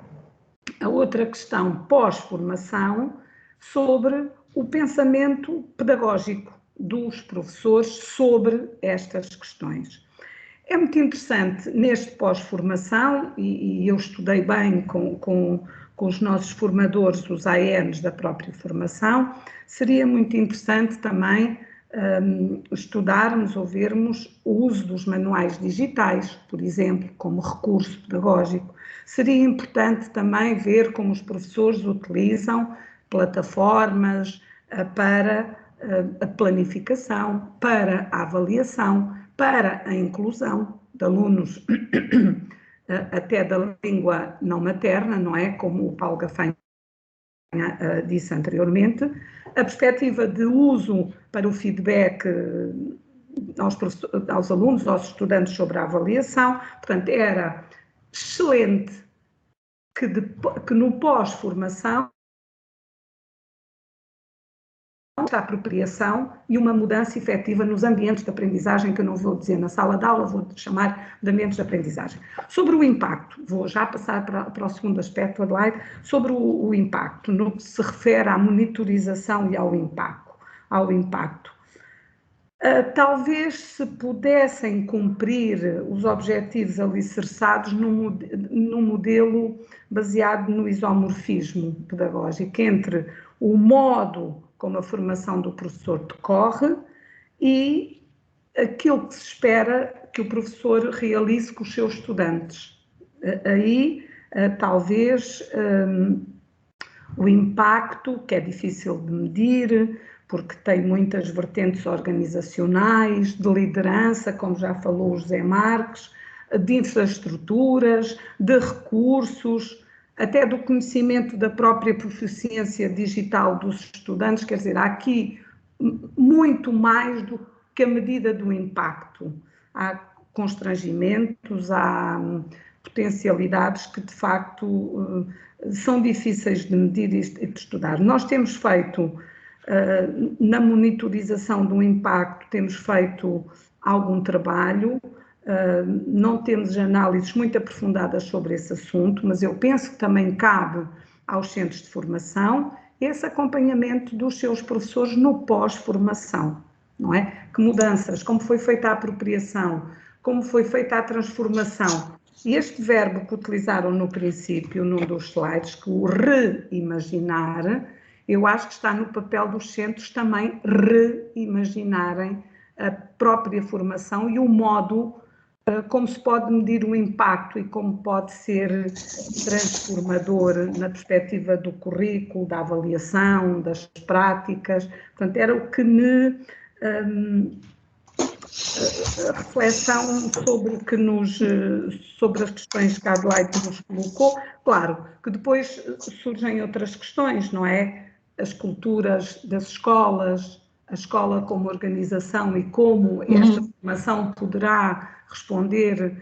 [SPEAKER 10] a outra questão pós-formação sobre o pensamento pedagógico dos professores sobre estas questões. É muito interessante neste pós-formação, e eu estudei bem com com os nossos formadores, os ANs da própria formação, seria muito interessante também estudarmos ou vermos o uso dos manuais digitais, por exemplo, como recurso pedagógico. Seria importante também ver como os professores utilizam plataformas para a planificação, para a avaliação, para a inclusão de alunos até da língua não materna, não é? Como o Paulo Gafanha disse anteriormente, a perspectiva de uso para o feedback aos alunos, aos estudantes sobre a avaliação. Portanto, era excelente que no pós-formação a apropriação e uma mudança efetiva nos ambientes de aprendizagem, que eu não vou dizer na sala de aula, vou chamar de ambientes de aprendizagem. Sobre o impacto, vou já passar para o segundo aspecto, Adelaide, sobre o impacto, no que se refere à monitorização e ao impacto. Talvez se pudessem cumprir os objetivos alicerçados num modelo baseado no isomorfismo pedagógico, entre o modo como a formação do professor decorre e aquilo que se espera que o professor realize com os seus estudantes. Aí, talvez, o impacto, que é difícil de medir, porque tem muitas vertentes organizacionais, de liderança, como já falou o José Marques, de infraestruturas, de recursos, até do conhecimento da própria proficiência digital dos estudantes, quer dizer, há aqui muito mais do que a medida do impacto. Há constrangimentos, há potencialidades que, de facto, são difíceis de medir e de estudar. Nós temos feito, na monitorização do impacto, temos feito algum trabalho. Não temos análises muito aprofundadas sobre esse assunto, mas eu penso que também cabe aos centros de formação esse acompanhamento dos seus professores no pós-formação, não é? Que mudanças, como foi feita a apropriação, como foi feita a transformação. E este verbo que utilizaram no princípio, num dos slides, que o reimaginar, eu acho que está no papel dos centros também reimaginarem a própria formação e o modo como se pode medir o impacto e como pode ser transformador na perspectiva do currículo, da avaliação, das práticas. Portanto, era o que me... a reflexão sobre as questões que a Adelaide nos colocou. Claro que depois surgem outras questões, não é? As culturas das escolas, a escola como organização e como esta formação poderá responder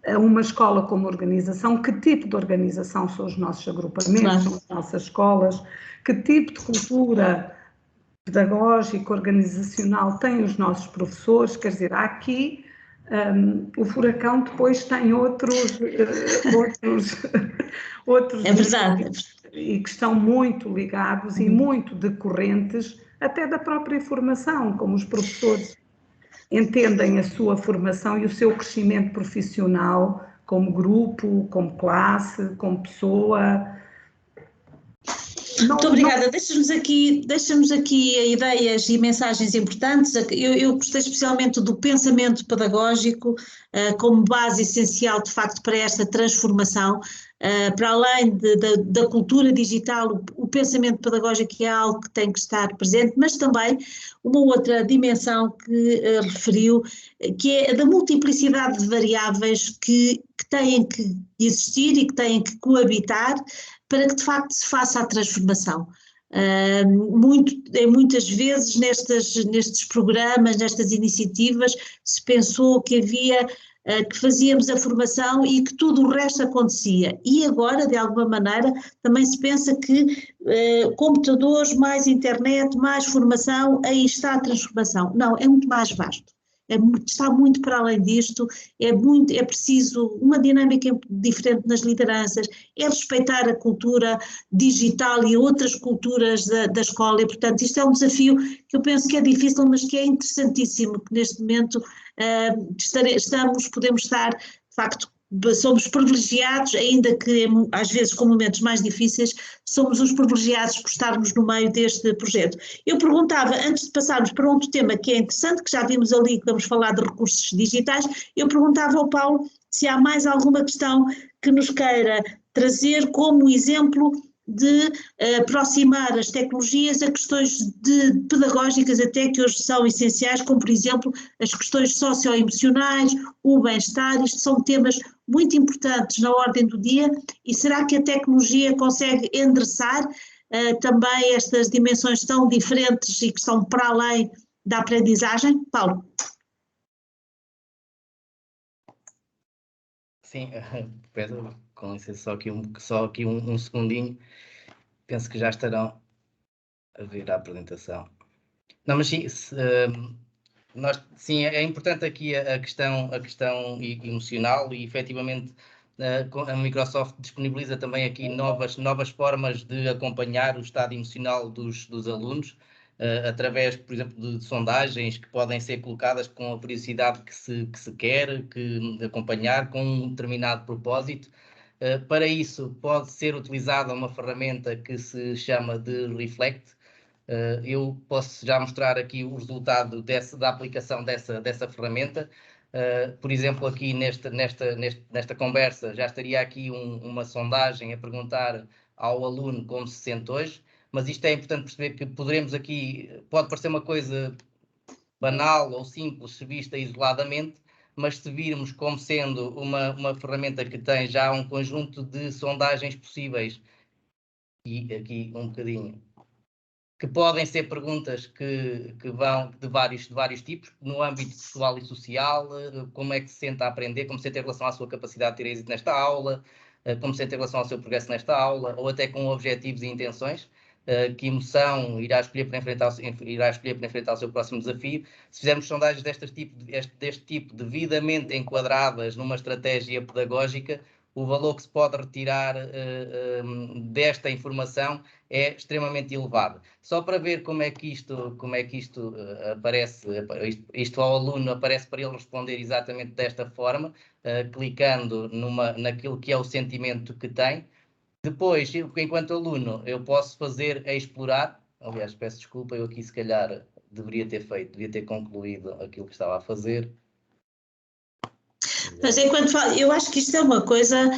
[SPEAKER 10] a uma escola como organização, que tipo de organização são os nossos agrupamentos, são as nossas escolas, que tipo de cultura pedagógica, organizacional têm os nossos professores, quer dizer, aqui o furacão depois tem outros
[SPEAKER 3] é verdade.
[SPEAKER 10] E que estão muito ligados e muito decorrentes até da própria formação, como os professores entendem a sua formação e o seu crescimento profissional como grupo, como classe, como pessoa.
[SPEAKER 3] Muito obrigada. Deixa-nos aqui ideias e mensagens importantes. Eu gostei especialmente do pensamento pedagógico como base essencial, de facto, para esta transformação. Para além da cultura digital, o pensamento pedagógico é algo que tem que estar presente, mas também uma outra dimensão que referiu, que é a da multiplicidade de variáveis que têm que existir e que têm que coabitar para que de facto se faça a transformação. Muitas vezes nestes programas, nestas iniciativas, se pensou que que fazíamos a formação e que tudo o resto acontecia. E agora, de alguma maneira, também se pensa que computadores, mais internet, mais formação, aí está a transformação. Não, é muito mais vasto. Está muito para além disto, é preciso uma dinâmica diferente nas lideranças, é respeitar a cultura digital e outras culturas da escola e, portanto, isto é um desafio que eu penso que é difícil, mas que é interessantíssimo, que neste momento podemos estar, de facto, somos privilegiados, ainda que às vezes com momentos mais difíceis, somos os privilegiados por estarmos no meio deste projeto. Eu perguntava, antes de passarmos para outro tema que é interessante, que já vimos ali que vamos falar de recursos digitais, eu perguntava ao Paulo se há mais alguma questão que nos queira trazer como exemplo de aproximar as tecnologias a questões pedagógicas até que hoje são essenciais, como por exemplo as questões socioemocionais, o bem-estar. Isto são temas muito importantes na ordem do dia, e será que a tecnologia consegue endereçar também estas dimensões tão diferentes e que estão para além da aprendizagem? Paulo?
[SPEAKER 5] Sim, Pedro, com licença, só aqui um segundinho. Penso que já estarão a ver a apresentação. Não, mas sim, sim, é importante aqui a questão emocional, e efetivamente a Microsoft disponibiliza também aqui novas formas de acompanhar o estado emocional dos alunos, através, por exemplo, de sondagens que podem ser colocadas com a periodicidade que se quer acompanhar, com um determinado propósito. Para isso pode ser utilizada uma ferramenta que se chama de Reflect. Eu posso já mostrar aqui o resultado da aplicação dessa ferramenta. Por exemplo, aqui nesta conversa já estaria aqui uma sondagem a perguntar ao aluno como se sente hoje, mas isto é importante perceber que poderemos aqui, pode parecer uma coisa banal ou simples se vista isoladamente, mas se virmos como sendo uma ferramenta que tem já um conjunto de sondagens possíveis, e aqui um bocadinho, que podem ser perguntas que vão de vários tipos, no âmbito pessoal e social, como é que se sente a aprender, como se sente em relação à sua capacidade de ter êxito nesta aula, como se sente em relação ao seu progresso nesta aula, ou até com objetivos e intenções, que emoção irá escolher para enfrentar o seu próximo desafio. Se fizermos sondagens deste tipo devidamente enquadradas numa estratégia pedagógica, o valor que se pode retirar desta informação é extremamente elevado. Só para ver como é que isto aparece, isto ao aluno aparece para ele responder exatamente desta forma, clicando naquilo que é o sentimento que tem. Depois, enquanto aluno, eu posso fazer a explorar. Aliás, peço desculpa, eu aqui se calhar devia ter concluído aquilo que estava a fazer.
[SPEAKER 3] Mas enquanto falo, eu acho que isto é uma coisa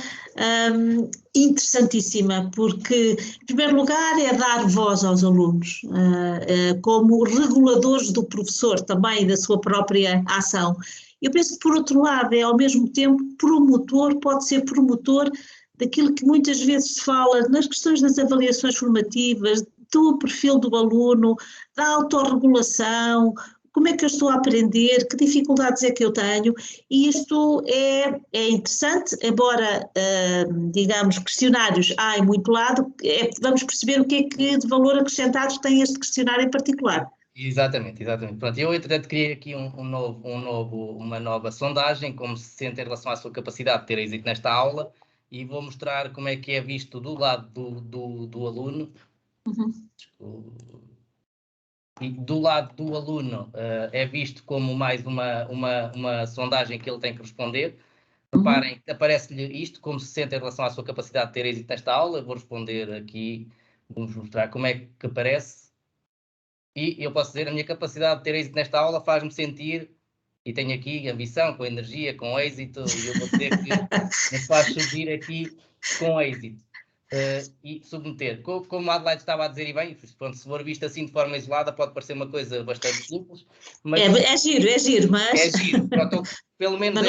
[SPEAKER 3] interessantíssima, porque, em primeiro lugar, é dar voz aos alunos, como reguladores do professor também e da sua própria ação. Eu penso que, por outro lado, é ao mesmo tempo pode ser promotor daquilo que muitas vezes se fala nas questões das avaliações formativas, do perfil do aluno, da autorregulação. Como é que eu estou a aprender, que dificuldades é que eu tenho, e isto é interessante, embora, digamos, questionários há em muito lado, vamos perceber o que é que de valor acrescentado tem este questionário em particular.
[SPEAKER 5] Exatamente. Pronto, eu, entretanto, criei aqui uma nova sondagem, como se sente em relação à sua capacidade de ter êxito nesta aula, e vou mostrar como é que é visto do lado do aluno. E do lado do aluno é visto como mais uma sondagem que ele tem que responder. Reparem, aparece-lhe isto, como se sente em relação à sua capacidade de ter êxito nesta aula. Vou responder aqui, vamos mostrar como é que aparece. E eu posso dizer, a minha capacidade de ter êxito nesta aula faz-me sentir, e tenho aqui ambição, com energia, com êxito, e eu vou dizer que me faz surgir aqui com êxito. E submeter. Como a Adelaide estava a dizer, e bem, pronto, se for visto assim de forma isolada, pode parecer uma coisa bastante simples. Mas
[SPEAKER 3] é giro, mas...
[SPEAKER 5] É giro, pronto, pelo menos
[SPEAKER 3] mas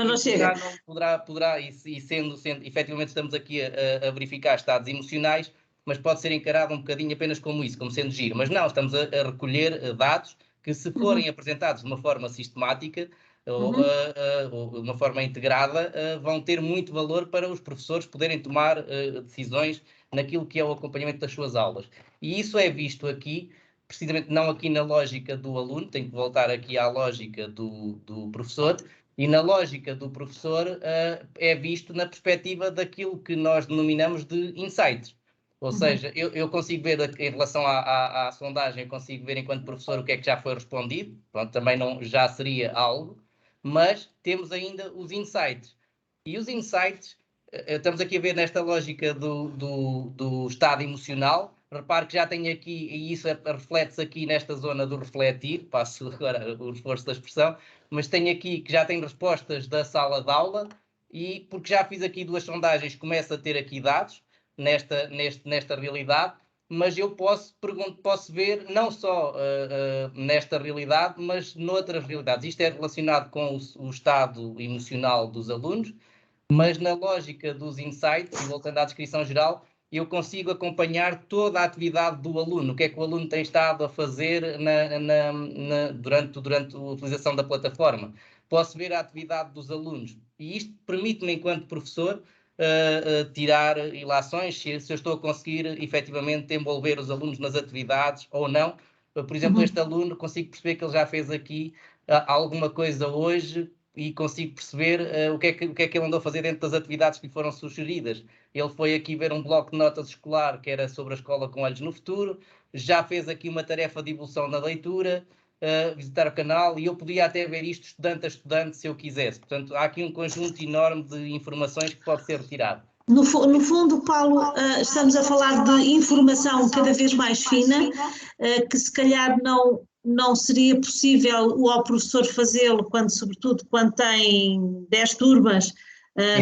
[SPEAKER 3] não chega.
[SPEAKER 5] Poderá, e sendo, efetivamente estamos aqui a verificar estados emocionais, mas pode ser encarado um bocadinho apenas como isso, como sendo giro. Mas não, estamos a recolher dados que, se forem apresentados de uma forma sistemática, ou de uma forma integrada, vão ter muito valor para os professores poderem tomar decisões naquilo que é o acompanhamento das suas aulas. E isso é visto aqui, precisamente não aqui na lógica do aluno, tenho que voltar aqui à lógica do professor, e na lógica do professor é visto na perspectiva daquilo que nós denominamos de insights. Ou seja, eu consigo ver, em relação à sondagem, eu consigo ver enquanto professor o que é que já foi respondido, pronto, também já seria algo, mas temos ainda os insights. E os insights, estamos aqui a ver nesta lógica do estado emocional. Repare que já tenho aqui, e isso reflete-se aqui nesta zona do refletir, passo agora o reforço da expressão, mas tenho aqui que já tenho respostas da sala de aula, e porque já fiz aqui 2 sondagens, começo a ter aqui dados nesta realidade, mas eu posso ver não só nesta realidade, mas noutras realidades. Isto é relacionado com o estado emocional dos alunos, mas na lógica dos insights, e voltando à descrição geral, eu consigo acompanhar toda a atividade do aluno, o que é que o aluno tem estado a fazer durante a utilização da plataforma. Posso ver a atividade dos alunos, e isto permite-me, enquanto professor, tirar ilações, se eu estou a conseguir efetivamente envolver os alunos nas atividades ou não. Por exemplo, este aluno, consigo perceber que ele já fez aqui alguma coisa hoje, e consigo perceber o que é que ele andou a fazer dentro das atividades que lhe foram sugeridas. Ele foi aqui ver um bloco de notas escolar que era sobre a escola com olhos no futuro, já fez aqui uma tarefa de evolução na leitura, visitar o canal, e eu podia até ver isto estudante a estudante se eu quisesse. Portanto, há aqui um conjunto enorme de informações que pode ser retirado.
[SPEAKER 3] No fundo, Paulo, estamos a falar de informação cada vez mais fina, que se calhar não seria possível ao professor fazê-lo, sobretudo quando tem 10 turmas,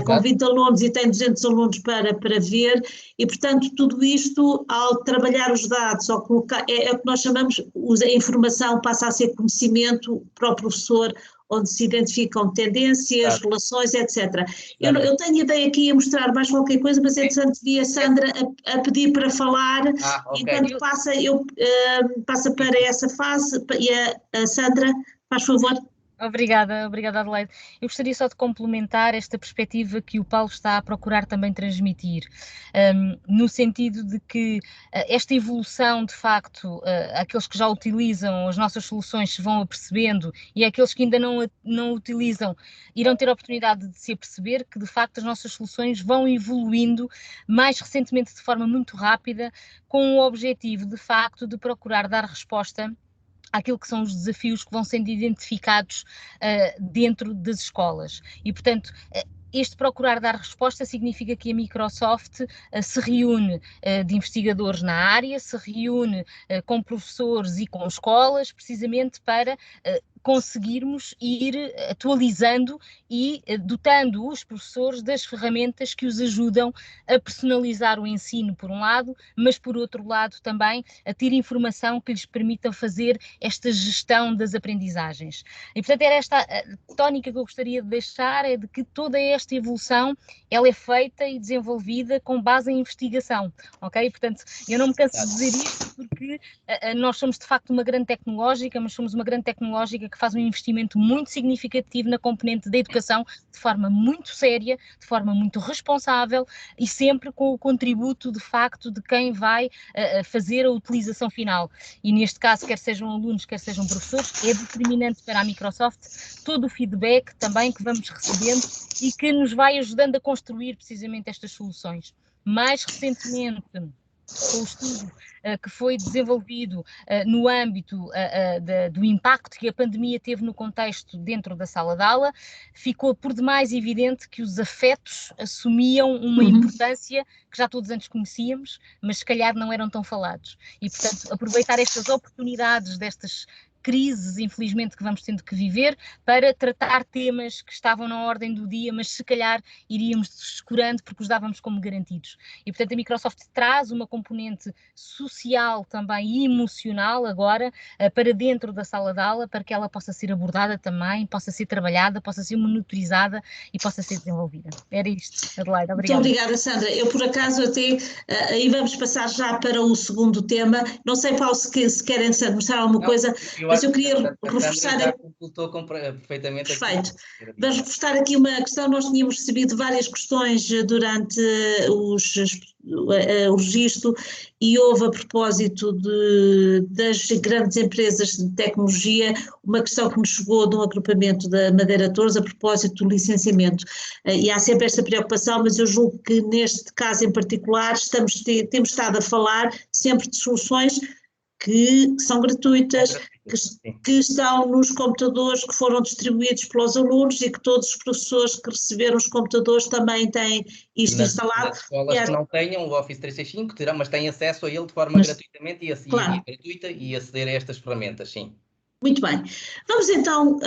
[SPEAKER 3] com 20 alunos e tem 200 alunos para ver, e portanto tudo isto, ao trabalhar os dados, ao colocar, é o que nós chamamos, a informação passa a ser conhecimento para o professor, onde se identificam tendências, relações, etc. Eu tenho ideia aqui a mostrar mais qualquer coisa, mas entretanto vi a Sandra a pedir para falar, enquanto passa para essa fase, e a Sandra, faz favor.
[SPEAKER 2] Obrigada, Adelaide. Eu gostaria só de complementar esta perspectiva que o Paulo está a procurar também transmitir, no sentido de que esta evolução, de facto, aqueles que já utilizam as nossas soluções se vão apercebendo, e aqueles que ainda não utilizam irão ter a oportunidade de se aperceber que, de facto, as nossas soluções vão evoluindo, mais recentemente de forma muito rápida, com o objetivo, de facto, de procurar dar resposta àquilo que são os desafios que vão sendo identificados dentro das escolas. E, portanto, este procurar dar resposta significa que a Microsoft se reúne de investigadores na área, se reúne com professores e com escolas, precisamente para conseguirmos ir atualizando e dotando os professores das ferramentas que os ajudam a personalizar o ensino, por um lado, mas por outro lado também a ter informação que lhes permita fazer esta gestão das aprendizagens. E portanto era esta a tónica que eu gostaria de deixar, é de que toda esta evolução, ela é feita e desenvolvida com base em investigação, ok? Portanto, eu não me canso de dizer isto porque nós somos de facto uma grande tecnológica, mas somos uma grande tecnológica que faz um investimento muito significativo na componente da educação, de forma muito séria, de forma muito responsável e sempre com o contributo de facto de quem vai fazer a utilização final. E neste caso, quer sejam alunos, quer sejam professores, é determinante para a Microsoft todo o feedback também que vamos recebendo e que nos vai ajudando a construir precisamente estas soluções. Mais recentemente, com o estudo que foi desenvolvido no âmbito do impacto que a pandemia teve no contexto dentro da sala de aula, ficou por demais evidente que os afetos assumiam uma importância que já todos antes conhecíamos, mas se calhar não eram tão falados. E, portanto, aproveitar estas oportunidades destas crises, infelizmente, que vamos tendo que viver, para tratar temas que estavam na ordem do dia, mas se calhar iríamos descurando porque os dávamos como garantidos. E, portanto, a Microsoft traz uma componente social também e emocional agora para dentro da sala de aula, para que ela possa ser abordada também, possa ser trabalhada, possa ser monitorizada e possa ser desenvolvida. Era isto, Adelaide. Obrigada.
[SPEAKER 3] Muito obrigada, Sandra. Eu, por acaso, até aí vamos passar já para o segundo tema. Não sei, Paulo, se querem mostrar alguma coisa, mas eu queria reforçar...
[SPEAKER 5] perfeitamente.
[SPEAKER 3] Perfeito. Vamos reforçar aqui uma questão. Nós tínhamos recebido várias questões durante o registro e houve, a propósito das grandes empresas de tecnologia, uma questão que nos chegou de um agrupamento da Madeira Torres a propósito do licenciamento. E há sempre esta preocupação, mas eu julgo que neste caso em particular temos estado a falar sempre de soluções que são gratuitas, que estão nos computadores que foram distribuídos pelos alunos e que todos os professores que receberam os computadores também têm isto instalado.
[SPEAKER 5] Nas escolas que não tenham o Office 365 terão, mas têm acesso a ele de forma gratuitamente gratuita e aceder a estas ferramentas, sim.
[SPEAKER 3] Muito bem. Vamos então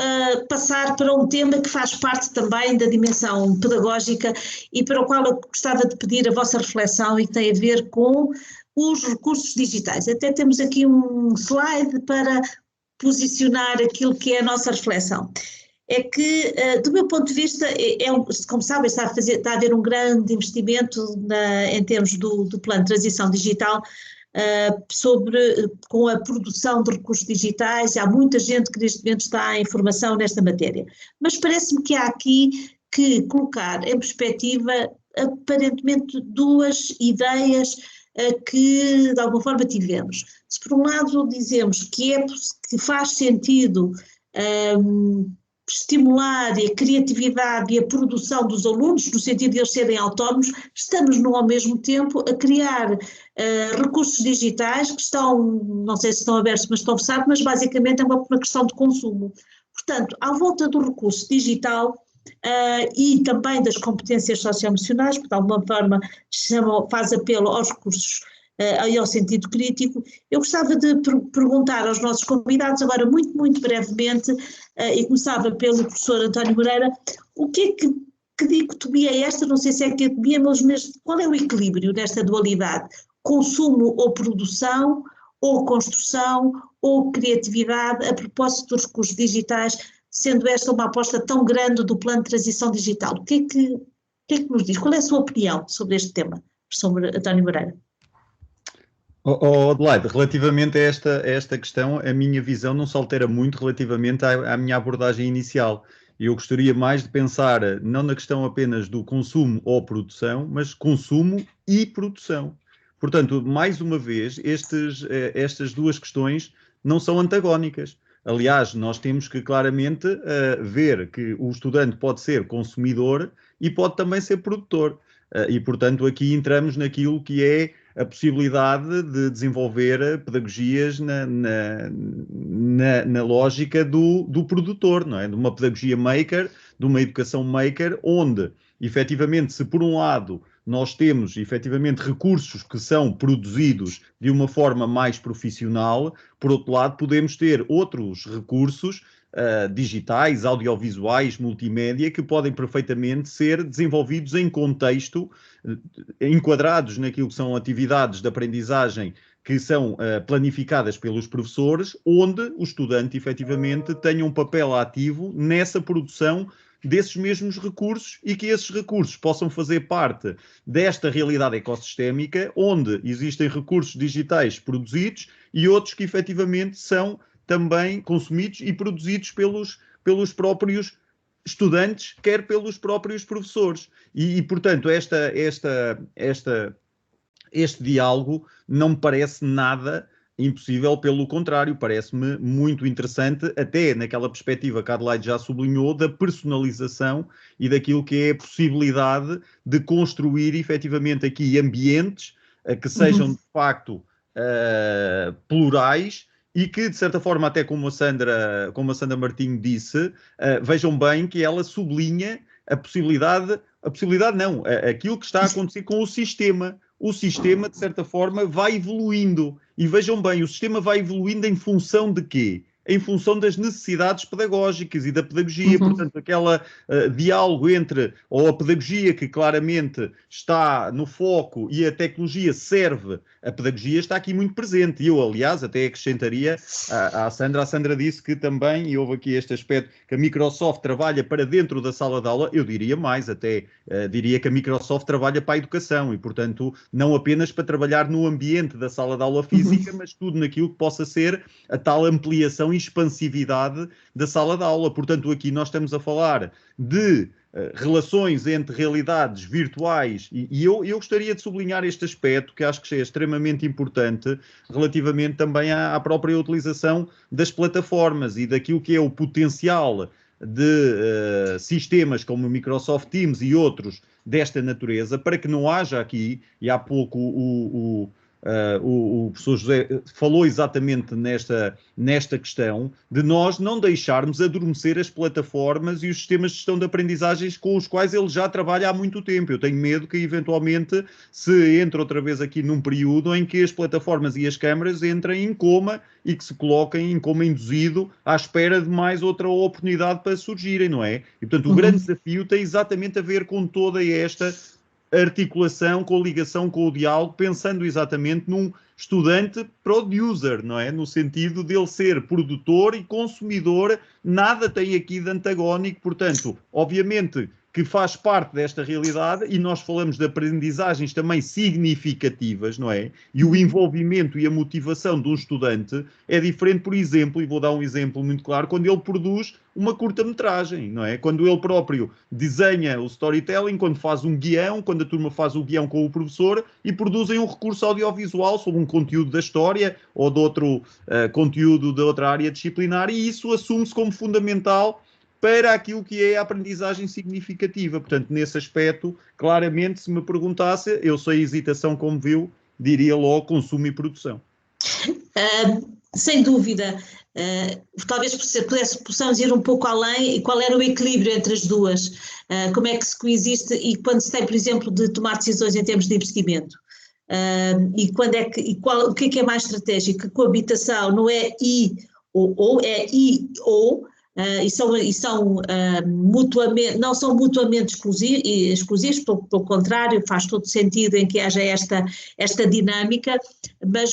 [SPEAKER 3] passar para um tema que faz parte também da dimensão pedagógica e para o qual eu gostava de pedir a vossa reflexão e que tem a ver com os recursos digitais. Até temos aqui um slide para posicionar aquilo que é a nossa reflexão. É que, do meu ponto de vista, como sabem, está a haver um grande investimento em termos do plano de transição digital com a produção de recursos digitais. Há muita gente que neste momento está em formação nesta matéria. Mas parece-me que há aqui que colocar em perspectiva aparentemente duas ideias que de alguma forma tivemos. Se por um lado dizemos que faz sentido estimular a criatividade e a produção dos alunos, no sentido de eles serem autónomos, estamos ao mesmo tempo a criar recursos digitais que estão, não sei se estão abertos, mas estão fechados, mas basicamente é uma questão de consumo. Portanto, à volta do recurso digital e também das competências socioemocionais, que de alguma forma faz apelo aos recursos e ao sentido crítico, eu gostava de perguntar aos nossos convidados, agora muito brevemente, e começava pelo professor António Moreira, que dicotomia é esta, não sei se é dicotomia, mas qual é o equilíbrio nesta dualidade? Consumo ou produção, ou construção, ou criatividade, a propósito dos recursos digitais, sendo esta uma aposta tão grande do plano de transição digital? O que é que nos diz? Qual é a sua opinião sobre este tema, professor António Moreira?
[SPEAKER 4] Adelaide, relativamente a esta questão, a minha visão não se altera muito relativamente à minha abordagem inicial. Eu gostaria mais de pensar não na questão apenas do consumo ou produção, mas consumo e produção. Portanto, mais uma vez, estas duas questões não são antagónicas. Aliás, nós temos que claramente ver que o estudante pode ser consumidor e pode também ser produtor. E, portanto, aqui entramos naquilo que é a possibilidade de desenvolver pedagogias na lógica do produtor, não é? De uma pedagogia maker, de uma educação maker, onde, efetivamente, se por um lado nós temos, efetivamente, recursos que são produzidos de uma forma mais profissional, por outro lado, podemos ter outros recursos digitais, audiovisuais, multimédia, que podem perfeitamente ser desenvolvidos em contexto, enquadrados naquilo que são atividades de aprendizagem que são planificadas pelos professores, onde o estudante efetivamente tenha um papel ativo nessa produção desses mesmos recursos e que esses recursos possam fazer parte desta realidade ecossistémica, onde existem recursos digitais produzidos e outros que efetivamente são também consumidos e produzidos pelos próprios estudantes, quer pelos próprios professores. E portanto, este diálogo não me parece nada impossível, pelo contrário, parece-me muito interessante, até naquela perspectiva que a Adelaide já sublinhou, da personalização e daquilo que é a possibilidade de construir efetivamente aqui ambientes que sejam de facto plurais, e que, de certa forma, até como a Sandra Martinho disse, vejam bem que ela sublinha aquilo que está a acontecer com o sistema. O sistema, de certa forma, vai evoluindo. E vejam bem, o sistema vai evoluindo em função de quê? Em função das necessidades pedagógicas e da pedagogia. Portanto, aquele diálogo entre, ou a pedagogia que claramente está no foco e a tecnologia serve, a pedagogia está aqui muito presente. E eu, aliás, até acrescentaria à Sandra, a Sandra disse que também, e houve aqui este aspecto, que a Microsoft trabalha para dentro da sala de aula. Eu diria mais, até diria que a Microsoft trabalha para a educação e, portanto, não apenas para trabalhar no ambiente da sala de aula física, mas tudo naquilo que possa ser a tal ampliação e expansividade da sala de aula. Portanto, aqui nós estamos a falar de relações entre realidades virtuais e eu gostaria de sublinhar este aspecto que acho que é extremamente importante relativamente também à própria utilização das plataformas e daquilo que é o potencial de sistemas como o Microsoft Teams e outros desta natureza, para que não haja aqui, e há pouco o professor José falou exatamente nesta questão de nós não deixarmos adormecer as plataformas e os sistemas de gestão de aprendizagens com os quais ele já trabalha há muito tempo. Eu tenho medo que eventualmente se entre outra vez aqui num período em que as plataformas e as câmaras entrem em coma e que se coloquem em coma induzido à espera de mais outra oportunidade para surgirem, não é? E portanto o grande desafio tem exatamente a ver com toda esta articulação, com a ligação com o diálogo, pensando exatamente num estudante producer, não é? No sentido de ele ser produtor e consumidor, nada tem aqui de antagónico, portanto, obviamente que faz parte desta realidade e nós falamos de aprendizagens também significativas, não é? E o envolvimento e a motivação de um estudante é diferente, por exemplo, e vou dar um exemplo muito claro, quando ele produz uma curta-metragem, não é? Quando ele próprio desenha o storytelling, quando faz um guião, quando a turma faz o guião com o professor e produzem um recurso audiovisual sobre um conteúdo da história ou de outro conteúdo de outra área disciplinar, e isso assume-se como fundamental para aquilo que é a aprendizagem significativa. Portanto, nesse aspecto, claramente, se me perguntasse, eu sei a hesitação, como viu, diria logo consumo e produção.
[SPEAKER 3] Sem dúvida. Talvez possamos ir um pouco além, e qual era o equilíbrio entre as duas? Como é que se coexiste e quando se tem, por exemplo, de tomar decisões em termos de investimento? O que é mais estratégico? A coabitação não é e ou, é e ou, não são mutuamente exclusivos, pelo contrário, faz todo sentido em que haja esta dinâmica, mas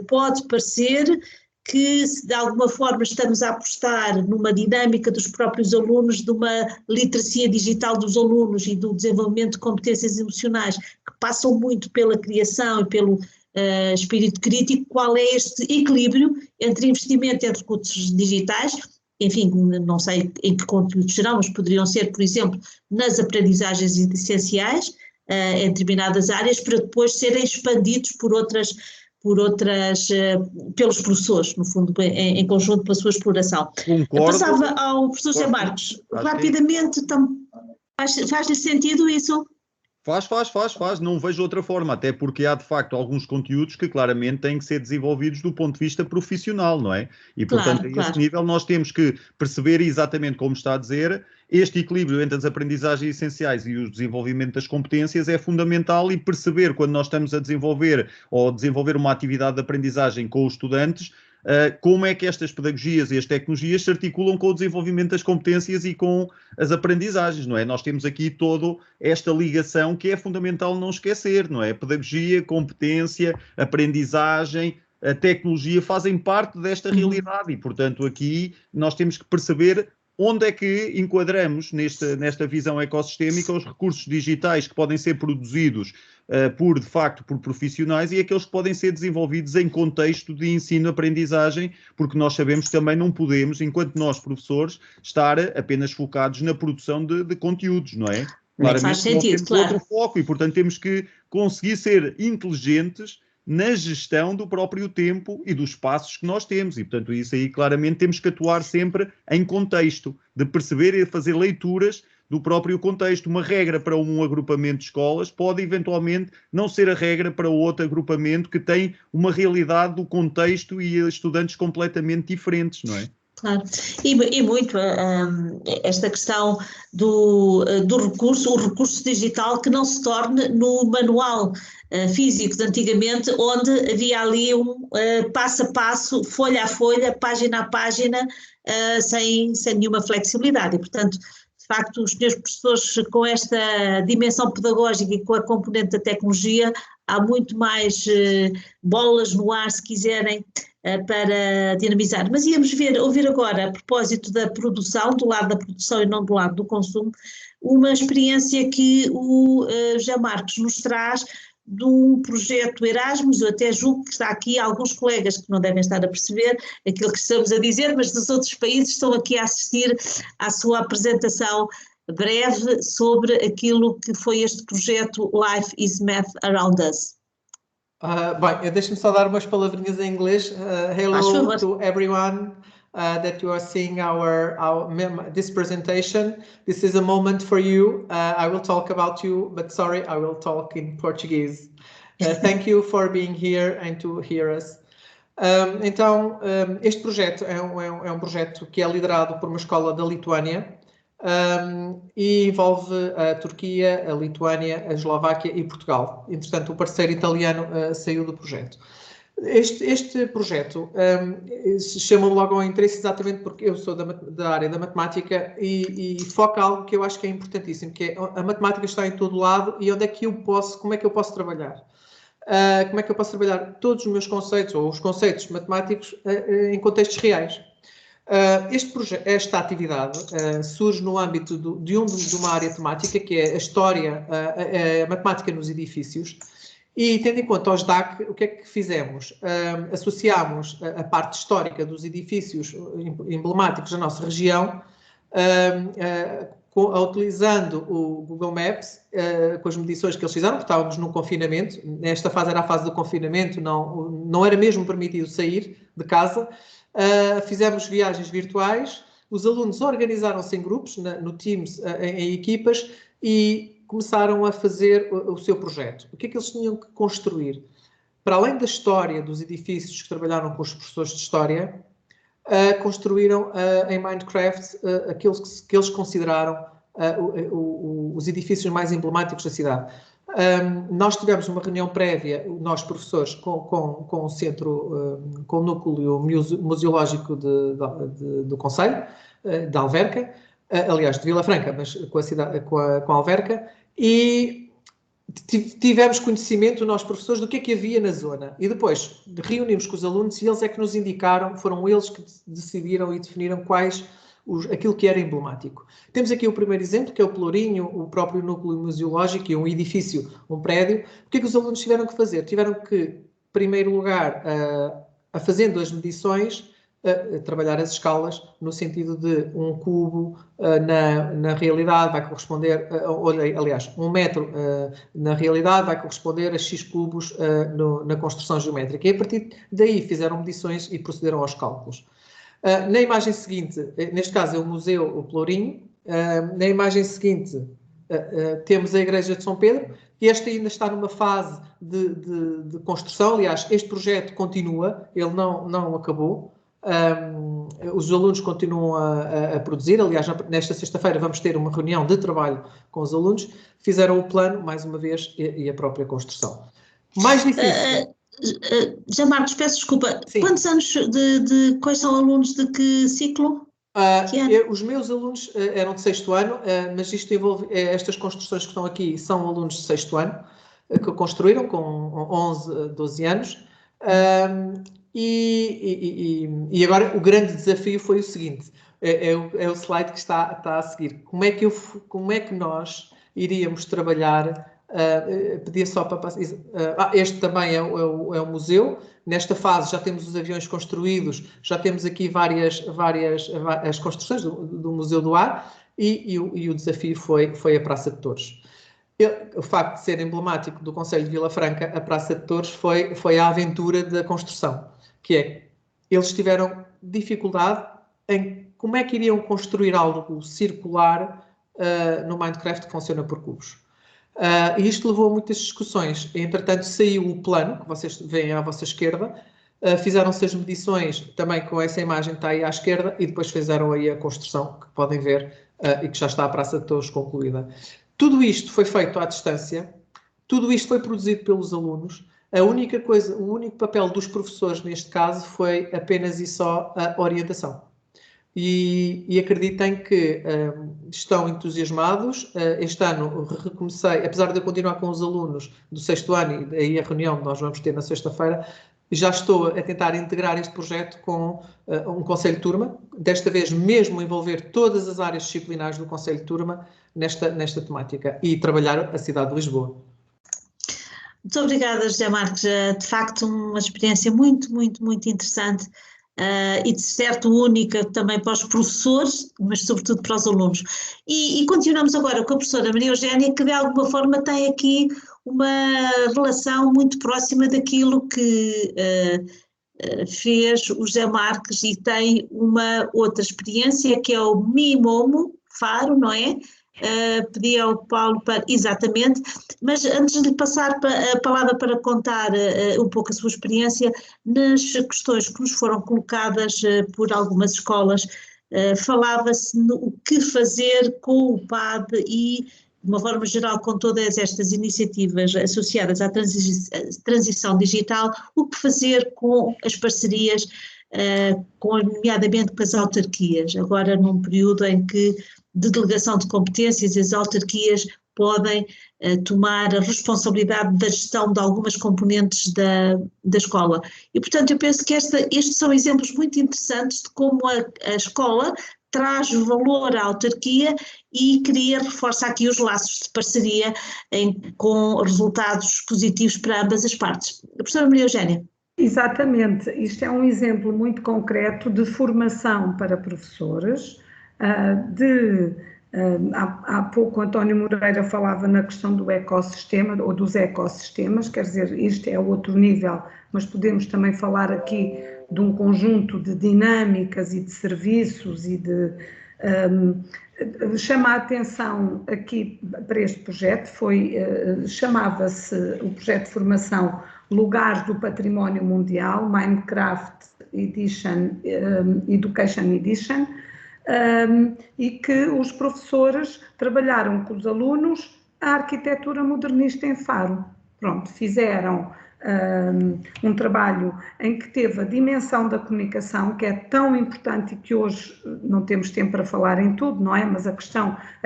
[SPEAKER 3] pode parecer que se de alguma forma estamos a apostar numa dinâmica dos próprios alunos, de uma literacia digital dos alunos e do desenvolvimento de competências emocionais que passam muito pela criação e pelo espírito crítico. Qual é este equilíbrio entre investimento em recursos digitais, enfim, não sei em que conteúdos serão, mas poderiam ser, por exemplo, nas aprendizagens essenciais, em determinadas áreas, para depois serem expandidos pelos professores, no fundo, em conjunto pela sua exploração.
[SPEAKER 4] Concordo.
[SPEAKER 3] Eu passava ao professor José Marcos, rapidamente, faz-lhe sentido isso?
[SPEAKER 4] Faz, não vejo outra forma, até porque há de facto alguns conteúdos que claramente têm que ser desenvolvidos do ponto de vista profissional, não é? E portanto, a esse nível nós temos que perceber exatamente como está a dizer, este equilíbrio entre as aprendizagens essenciais e o desenvolvimento das competências é fundamental, e perceber quando nós estamos a desenvolver uma atividade de aprendizagem com os estudantes, como é que estas pedagogias e as tecnologias se articulam com o desenvolvimento das competências e com as aprendizagens, não é? Nós temos aqui toda esta ligação que é fundamental não esquecer, não é? Pedagogia, competência, aprendizagem, a tecnologia fazem parte desta realidade e, portanto, aqui nós temos que perceber onde é que enquadramos nesta visão ecossistémica os recursos digitais que podem ser produzidos de facto, por profissionais, e aqueles que podem ser desenvolvidos em contexto de ensino-aprendizagem, porque nós sabemos que também não podemos, enquanto nós, professores, estar apenas focados na produção de conteúdos, não é? Claramente,
[SPEAKER 3] faz sentido,
[SPEAKER 4] nós temos outro foco e, portanto, temos que conseguir ser inteligentes na gestão do próprio tempo e dos espaços que nós temos, e portanto isso aí claramente temos que atuar sempre em contexto, de perceber e fazer leituras do próprio contexto. Uma regra para um agrupamento de escolas pode eventualmente não ser a regra para outro agrupamento que tem uma realidade do contexto e estudantes completamente diferentes, não é?
[SPEAKER 3] Claro, e muito esta questão do recurso, o recurso digital que não se torne no manual físico de antigamente, onde havia ali um passo a passo, folha a folha, página a página, sem nenhuma flexibilidade. E, portanto, de facto, os senhores professores com esta dimensão pedagógica e com a componente da tecnologia, há muito mais bolas no ar, se quiserem, para dinamizar. Mas íamos ouvir agora, a propósito da produção, do lado da produção e não do lado do consumo, uma experiência que o José Marcos nos traz de um projeto Erasmus. Eu até julgo que está aqui alguns colegas que não devem estar a perceber aquilo que estamos a dizer, mas dos outros países estão aqui a assistir à sua apresentação breve sobre aquilo que foi este projeto Life is Math Around Us.
[SPEAKER 9] Bem, deixe-me só dar umas palavrinhas em inglês. Hello to everyone that you are seeing this presentation. This is a moment for you. I will talk about you, but sorry, I will talk in Portuguese. Thank you for being here and to hear us. Este projeto é um projeto que é liderado por uma escola da Lituânia e envolve a Turquia, a Lituânia, a Eslováquia e Portugal. Entretanto, o parceiro italiano saiu do projeto. Este projeto chama-me logo ao interesse exatamente porque eu sou da área da matemática e foca algo que eu acho que é importantíssimo, que é a matemática está em todo lado e onde é que como é que eu posso trabalhar? Como é que eu posso trabalhar todos os meus conceitos ou os conceitos matemáticos em contextos reais? Esta atividade surge no âmbito de uma área temática que é a história, a matemática nos edifícios. E, tendo em conta os DAC, o que é que fizemos? Associámos a parte histórica dos edifícios emblemáticos da nossa região, utilizando o Google Maps, com as medições que eles fizeram, porque estávamos no confinamento. Nesta fase era a fase do confinamento, não era mesmo permitido sair de casa. Fizemos viagens virtuais, os alunos organizaram-se em grupos, no Teams, em equipas, e começaram a fazer o seu projeto. O que é que eles tinham que construir? Para além da história dos edifícios que trabalharam com os professores de história, construíram em Minecraft aqueles que eles consideraram os edifícios mais emblemáticos da cidade. Nós tivemos uma reunião prévia, nós professores, com o centro, com o núcleo museológico do Concelho, de Alverca, aliás, de Vila Franca, mas com a Alverca, e tivemos conhecimento, nós professores, do que é que havia na zona. E depois reunimos com os alunos e eles é que nos indicaram, foram eles que decidiram e definiram aquilo que era emblemático. Temos aqui o primeiro exemplo, que é o Pelourinho, o próprio núcleo museológico e um edifício, um prédio. O que é que os alunos tiveram que fazer? Tiveram que, em primeiro lugar, fazendo as medições, trabalhar as escalas, no sentido de um cubo na realidade vai corresponder, aliás, 1 metro na realidade vai corresponder a X cubos na construção geométrica. E a partir daí fizeram medições e procederam aos cálculos. Na imagem seguinte, neste caso é o Museu o Pelourinho, na imagem seguinte temos a Igreja de São Pedro, e esta ainda está numa fase de construção. Aliás, este projeto continua, ele não acabou. Os alunos continuam a produzir. Aliás, nesta sexta-feira vamos ter uma reunião de trabalho com os alunos. Fizeram o plano, mais uma vez, e a própria construção. Mais difícil.
[SPEAKER 3] Já Marcos, peço desculpa.
[SPEAKER 9] Sim.
[SPEAKER 3] Quantos anos quais são alunos de que ciclo?
[SPEAKER 9] Os meus alunos eram de 6º ano, mas isto envolve, estas construções que estão aqui são alunos de 6º ano, que construíram com 11, 12 anos. E agora o grande desafio foi o seguinte, é o slide que está a seguir. Como é que nós iríamos trabalhar? Pedia só para passar. Este também é o museu. Nesta fase já temos os aviões construídos, já temos aqui várias as construções do Museu do Ar e o desafio foi a Praça de Torres. O facto de ser emblemático do Concelho de Vila Franca, a Praça de Torres foi a aventura da construção, que é, eles tiveram dificuldade em como é que iriam construir algo circular no Minecraft que funciona por cubos. E isto levou a muitas discussões. Entretanto, saiu o plano, que vocês veem à vossa esquerda, fizeram-se as medições, também com essa imagem que está aí à esquerda, e depois fizeram aí a construção, que podem ver, e que já está a Praça de Torres concluída. Tudo isto foi feito à distância, tudo isto foi produzido pelos alunos. O único papel dos professores neste caso foi apenas e só a orientação. E acreditem que estão entusiasmados. Este ano recomecei, apesar de eu continuar com os alunos do 6º ano, e aí a reunião que nós vamos ter na sexta-feira, já estou a tentar integrar este projeto com um conselho de turma, desta vez mesmo envolver todas as áreas disciplinares do conselho de turma nesta temática e trabalhar a cidade de Lisboa.
[SPEAKER 3] Muito obrigada, José Marcos. De facto, uma experiência muito, muito, muito interessante e de certo única também para os professores, mas sobretudo para os alunos. E continuamos agora com a professora Maria Eugénia, que de alguma forma tem aqui uma relação muito próxima daquilo que fez o José Marcos e tem uma outra experiência que é o Mimomo Faro, não é? pedi ao Paulo para, exatamente, mas antes de lhe passar a palavra para contar um pouco a sua experiência, nas questões que nos foram colocadas por algumas escolas, falava-se no que fazer com o PAD e, de uma forma geral, com todas estas iniciativas associadas à transição digital, o que fazer com as parcerias, nomeadamente com as autarquias, agora num período em que, de delegação de competências, as autarquias podem tomar a responsabilidade da gestão de algumas componentes da escola. E, portanto, eu penso que estes são exemplos muito interessantes de como a escola traz valor à autarquia e reforça aqui os laços de parceria com resultados positivos para ambas as partes. A professora Maria Eugénia.
[SPEAKER 10] Exatamente, isto é um exemplo muito concreto de formação para professores, há pouco António Moreira falava na questão do ecossistema ou dos ecossistemas, quer dizer, isto é outro nível, mas podemos também falar aqui de um conjunto de dinâmicas e de serviços e chama a atenção aqui para este projeto, chamava-se o projeto de formação Lugares do Património Mundial, Minecraft Edition, Education Edition, e que os professores trabalharam com os alunos a arquitetura modernista em Faro. Pronto, fizeram um trabalho em que teve a dimensão da comunicação, que é tão importante e que hoje não temos tempo para falar em tudo, não é? Mas a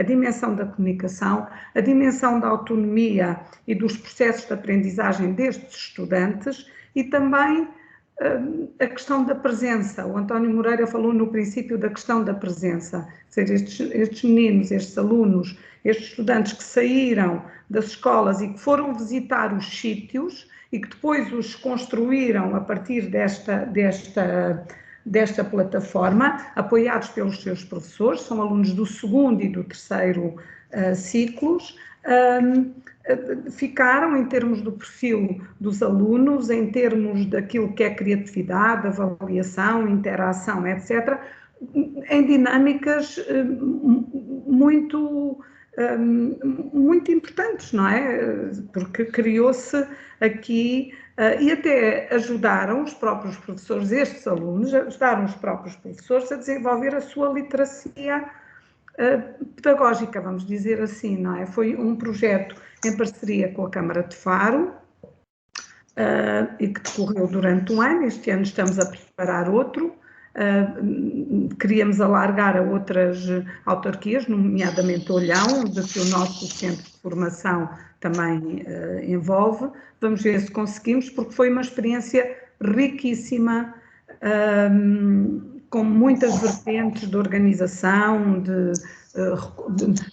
[SPEAKER 10] dimensão da comunicação, a dimensão da autonomia e dos processos de aprendizagem destes estudantes e também a questão da presença. O António Moreira falou no princípio da questão da presença, ou seja, estes meninos, estes alunos, estes estudantes que saíram das escolas e que foram visitar os sítios e que depois os construíram a partir desta plataforma, apoiados pelos seus professores, são alunos do 2º e do 3º ciclos, ficaram em termos do perfil dos alunos, em termos daquilo que é criatividade, avaliação, interação, etc., em dinâmicas muito importantes, não é? Porque criou-se aqui, e até ajudaram os próprios professores, estes alunos, ajudaram os próprios professores a desenvolver a sua literacia pedagógica, vamos dizer assim, não é? Foi um projeto em parceria com a Câmara de Faro e que decorreu durante um ano. Este ano estamos a preparar outro. Queríamos alargar a outras autarquias, nomeadamente Olhão, de que o nosso centro de formação também envolve. Vamos ver se conseguimos, porque foi uma experiência riquíssima, com muitas vertentes de organização,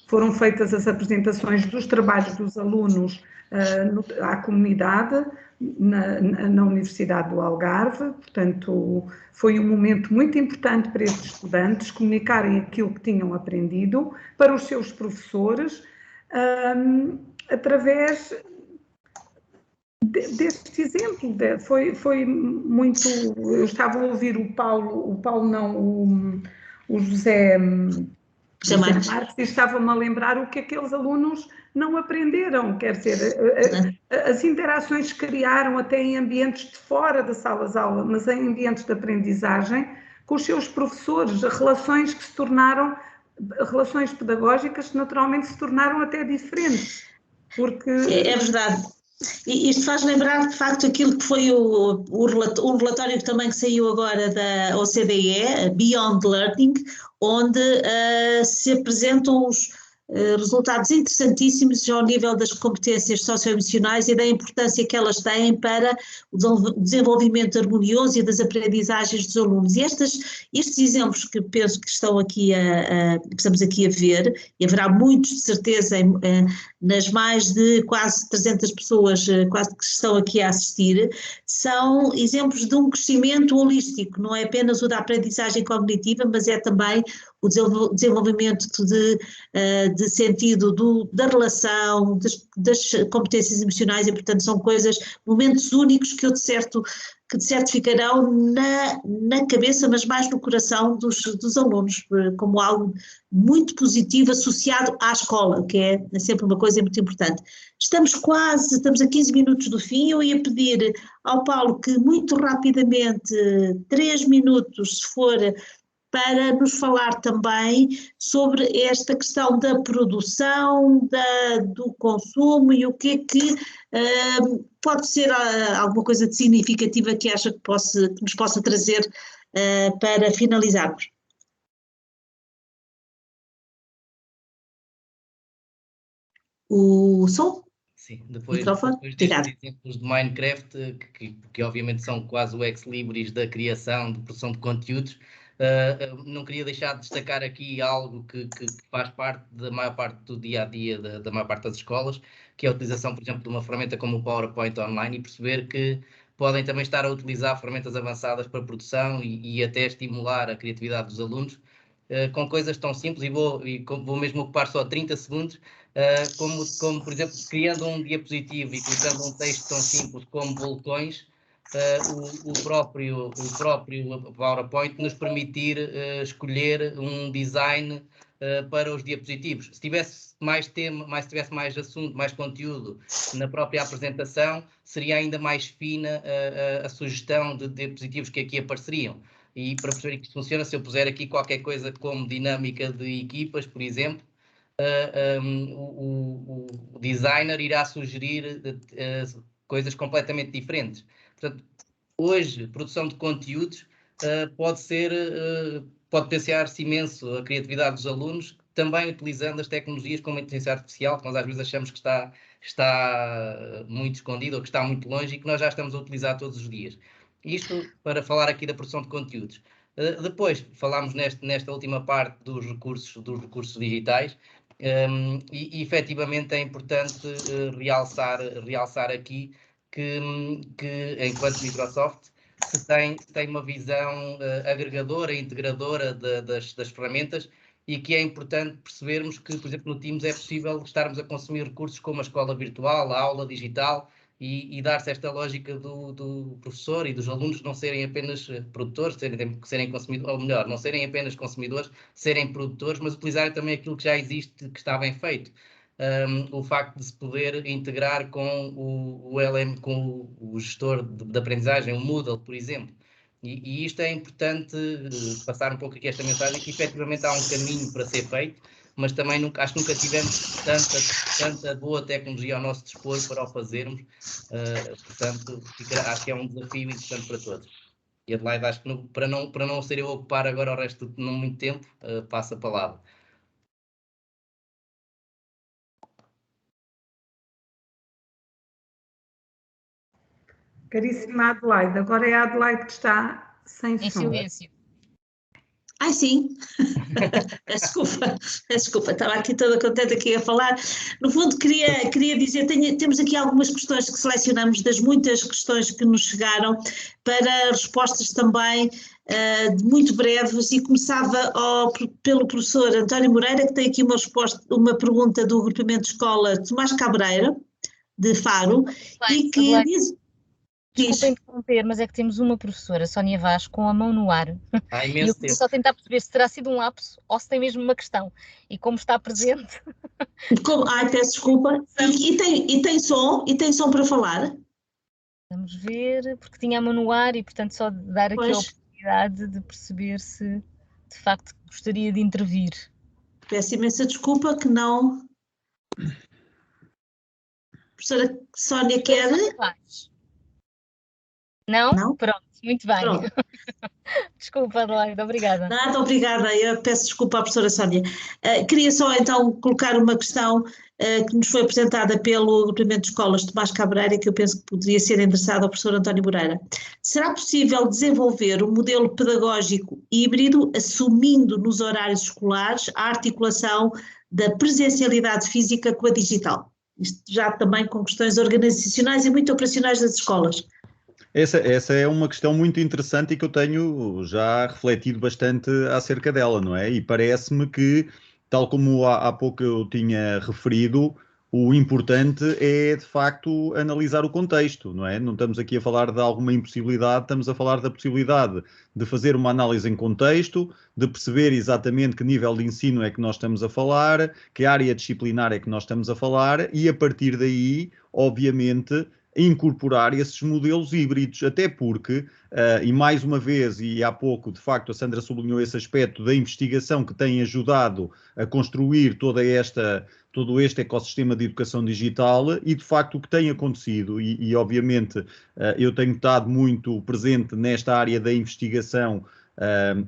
[SPEAKER 10] foram feitas as apresentações dos trabalhos dos alunos à comunidade, na Universidade do Algarve. Portanto, foi um momento muito importante para estes estudantes comunicarem aquilo que tinham aprendido para os seus professores, através deste exemplo. Foi muito... Eu estava a ouvir o José Marques, e estava-me a lembrar o que aqueles alunos não aprenderam, quer dizer, as interações que criaram até em ambientes de fora das salas de aula, mas em ambientes de aprendizagem, com os seus professores, relações que se tornaram, relações pedagógicas que naturalmente se tornaram até diferentes, porque...
[SPEAKER 3] É verdade. E isto faz lembrar, de facto, aquilo que foi o relatório que também saiu agora da OCDE, Beyond Learning, onde se apresentam os resultados interessantíssimos ao nível das competências socioemocionais e da importância que elas têm para o desenvolvimento harmonioso e das aprendizagens dos alunos. E estes exemplos que penso que estão aqui que estamos aqui a ver, e haverá muitos de certeza nas mais de quase 300 pessoas quase que estão aqui a assistir, são exemplos de um crescimento holístico, não é apenas o da aprendizagem cognitiva, mas é também o desenvolvimento de sentido da relação, das competências emocionais, e portanto são coisas, momentos únicos que de certo ficarão na cabeça, mas mais no coração dos alunos, como algo muito positivo associado à escola, que é sempre uma coisa muito importante. Estamos a 15 minutos do fim. Eu ia pedir ao Paulo que muito rapidamente, 3 minutos se for, para nos falar também sobre esta questão da produção, do consumo, e o que é que pode ser alguma coisa de significativa que acha que nos possa trazer para finalizarmos. O som?
[SPEAKER 5] Sim, depois destes exemplos de Minecraft, que obviamente são quase o ex-libris da criação, de produção de conteúdos, não queria deixar de destacar aqui algo que faz parte da maior parte do dia-a-dia da maior parte das escolas, que é a utilização, por exemplo, de uma ferramenta como o PowerPoint Online, e perceber que podem também estar a utilizar ferramentas avançadas para produção e até estimular a criatividade dos alunos, com coisas tão simples, e vou mesmo ocupar só 30 segundos, como, por exemplo, criando um diapositivo e colocando um texto tão simples como bulletões, o próprio PowerPoint nos permitir escolher um design para os diapositivos. Se tivesse mais tema, se tivesse mais assunto, mais conteúdo na própria apresentação, seria ainda mais fina a sugestão de diapositivos que aqui apareceriam. E para perceber que isto funciona, se eu puser aqui qualquer coisa como dinâmica de equipas, por exemplo, o designer irá sugerir coisas completamente diferentes. Portanto, hoje, produção de conteúdos pode potenciar-se imenso a criatividade dos alunos, também utilizando as tecnologias como a inteligência artificial, que nós às vezes achamos que está muito escondido ou que está muito longe, e que nós já estamos a utilizar todos os dias. Isto para falar aqui da produção de conteúdos. Depois falámos nesta última parte dos recursos digitais, e efetivamente é importante realçar aqui que enquanto Microsoft se tem uma visão agregadora e integradora das ferramentas, e que é importante percebermos que, por exemplo, no Teams é possível estarmos a consumir recursos como a escola virtual, a aula digital, e dar-se esta lógica do professor e dos alunos não serem apenas produtores, serem consumidores, ou melhor, não serem apenas consumidores, serem produtores, mas utilizarem também aquilo que já existe, que está bem feito. O facto de se poder integrar com com o gestor de aprendizagem, o Moodle, por exemplo. E isto é importante passar um pouco aqui esta mensagem, que efetivamente há um caminho para ser feito, mas também acho que nunca tivemos tanta boa tecnologia ao nosso dispor para o fazermos. Portanto, acho que é um desafio interessante para todos. E Adelaide, acho que para não ser eu a ocupar agora o resto de não muito tempo, passo a palavra.
[SPEAKER 10] Caríssima Adelaide, agora é a Adelaide que está sem som. Em
[SPEAKER 2] silêncio.
[SPEAKER 3] Ai, sim. Desculpa, estava aqui toda contente aqui a falar. No fundo, queria dizer, temos aqui algumas questões que selecionamos das muitas questões que nos chegaram, para respostas também muito breves, e começava pelo professor António Moreira, que tem aqui uma pergunta do agrupamento de escola Tomás Cabreira, de Faro, e que diz...
[SPEAKER 2] Desculpa interromper, mas é que temos uma professora, Sónia Vaz, com a mão no ar. E eu queria só tentar perceber se terá sido um lapso ou se tem mesmo uma questão. E como está presente...
[SPEAKER 3] peço desculpa. E tem som para falar?
[SPEAKER 2] Vamos ver, porque tinha a mão no ar e, portanto, só dar aqui a oportunidade de perceber se, de facto, gostaria de intervir.
[SPEAKER 3] Peço imensa desculpa que não... Professora Sónia quer...
[SPEAKER 2] Não? Pronto, muito bem. Pronto. Desculpa, Adelaide, obrigada.
[SPEAKER 3] Nada, obrigada, eu peço desculpa à professora Sónia. Queria só então colocar uma questão que nos foi apresentada pelo agrupamento de escolas Tomás Cabreira, que eu penso que poderia ser endereçada ao professor António Moreira. Será possível desenvolver um modelo pedagógico híbrido, assumindo nos horários escolares a articulação da presencialidade física com a digital? Isto já também com questões organizacionais e muito operacionais das escolas.
[SPEAKER 4] Essa é uma questão muito interessante e que eu tenho já refletido bastante acerca dela, não é? E parece-me que tal como há pouco eu tinha referido, o importante é, de facto, analisar o contexto, não é? Não estamos aqui a falar de alguma impossibilidade, estamos a falar da possibilidade de fazer uma análise em contexto, de perceber exatamente que nível de ensino é que nós estamos a falar, que área disciplinar é que nós estamos a falar, e a partir daí, obviamente, incorporar esses modelos híbridos, até porque, e mais uma vez, e há pouco, de facto, a Sandra sublinhou esse aspecto da investigação que tem ajudado a construir todo este ecossistema de educação digital, e de facto o que tem acontecido, e obviamente eu tenho estado muito presente nesta área da investigação,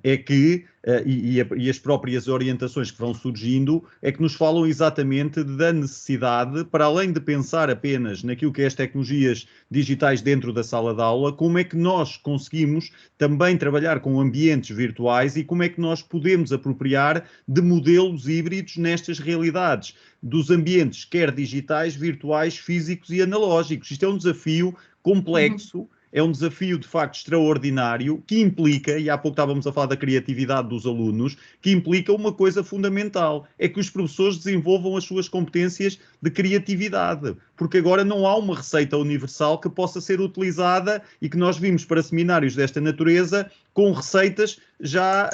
[SPEAKER 4] é que, e as próprias orientações que vão surgindo, é que nos falam exatamente da necessidade, para além de pensar apenas naquilo que é as tecnologias digitais dentro da sala de aula, como é que nós conseguimos também trabalhar com ambientes virtuais e como é que nós podemos apropriar de modelos híbridos nestas realidades, dos ambientes quer digitais, virtuais, físicos e analógicos. Isto é um desafio complexo. É um desafio, de facto, extraordinário, que implica, e há pouco estávamos a falar da criatividade dos alunos, que implica uma coisa fundamental, é que os professores desenvolvam as suas competências de criatividade, porque agora não há uma receita universal que possa ser utilizada e que nós vimos para seminários desta natureza com receitas já,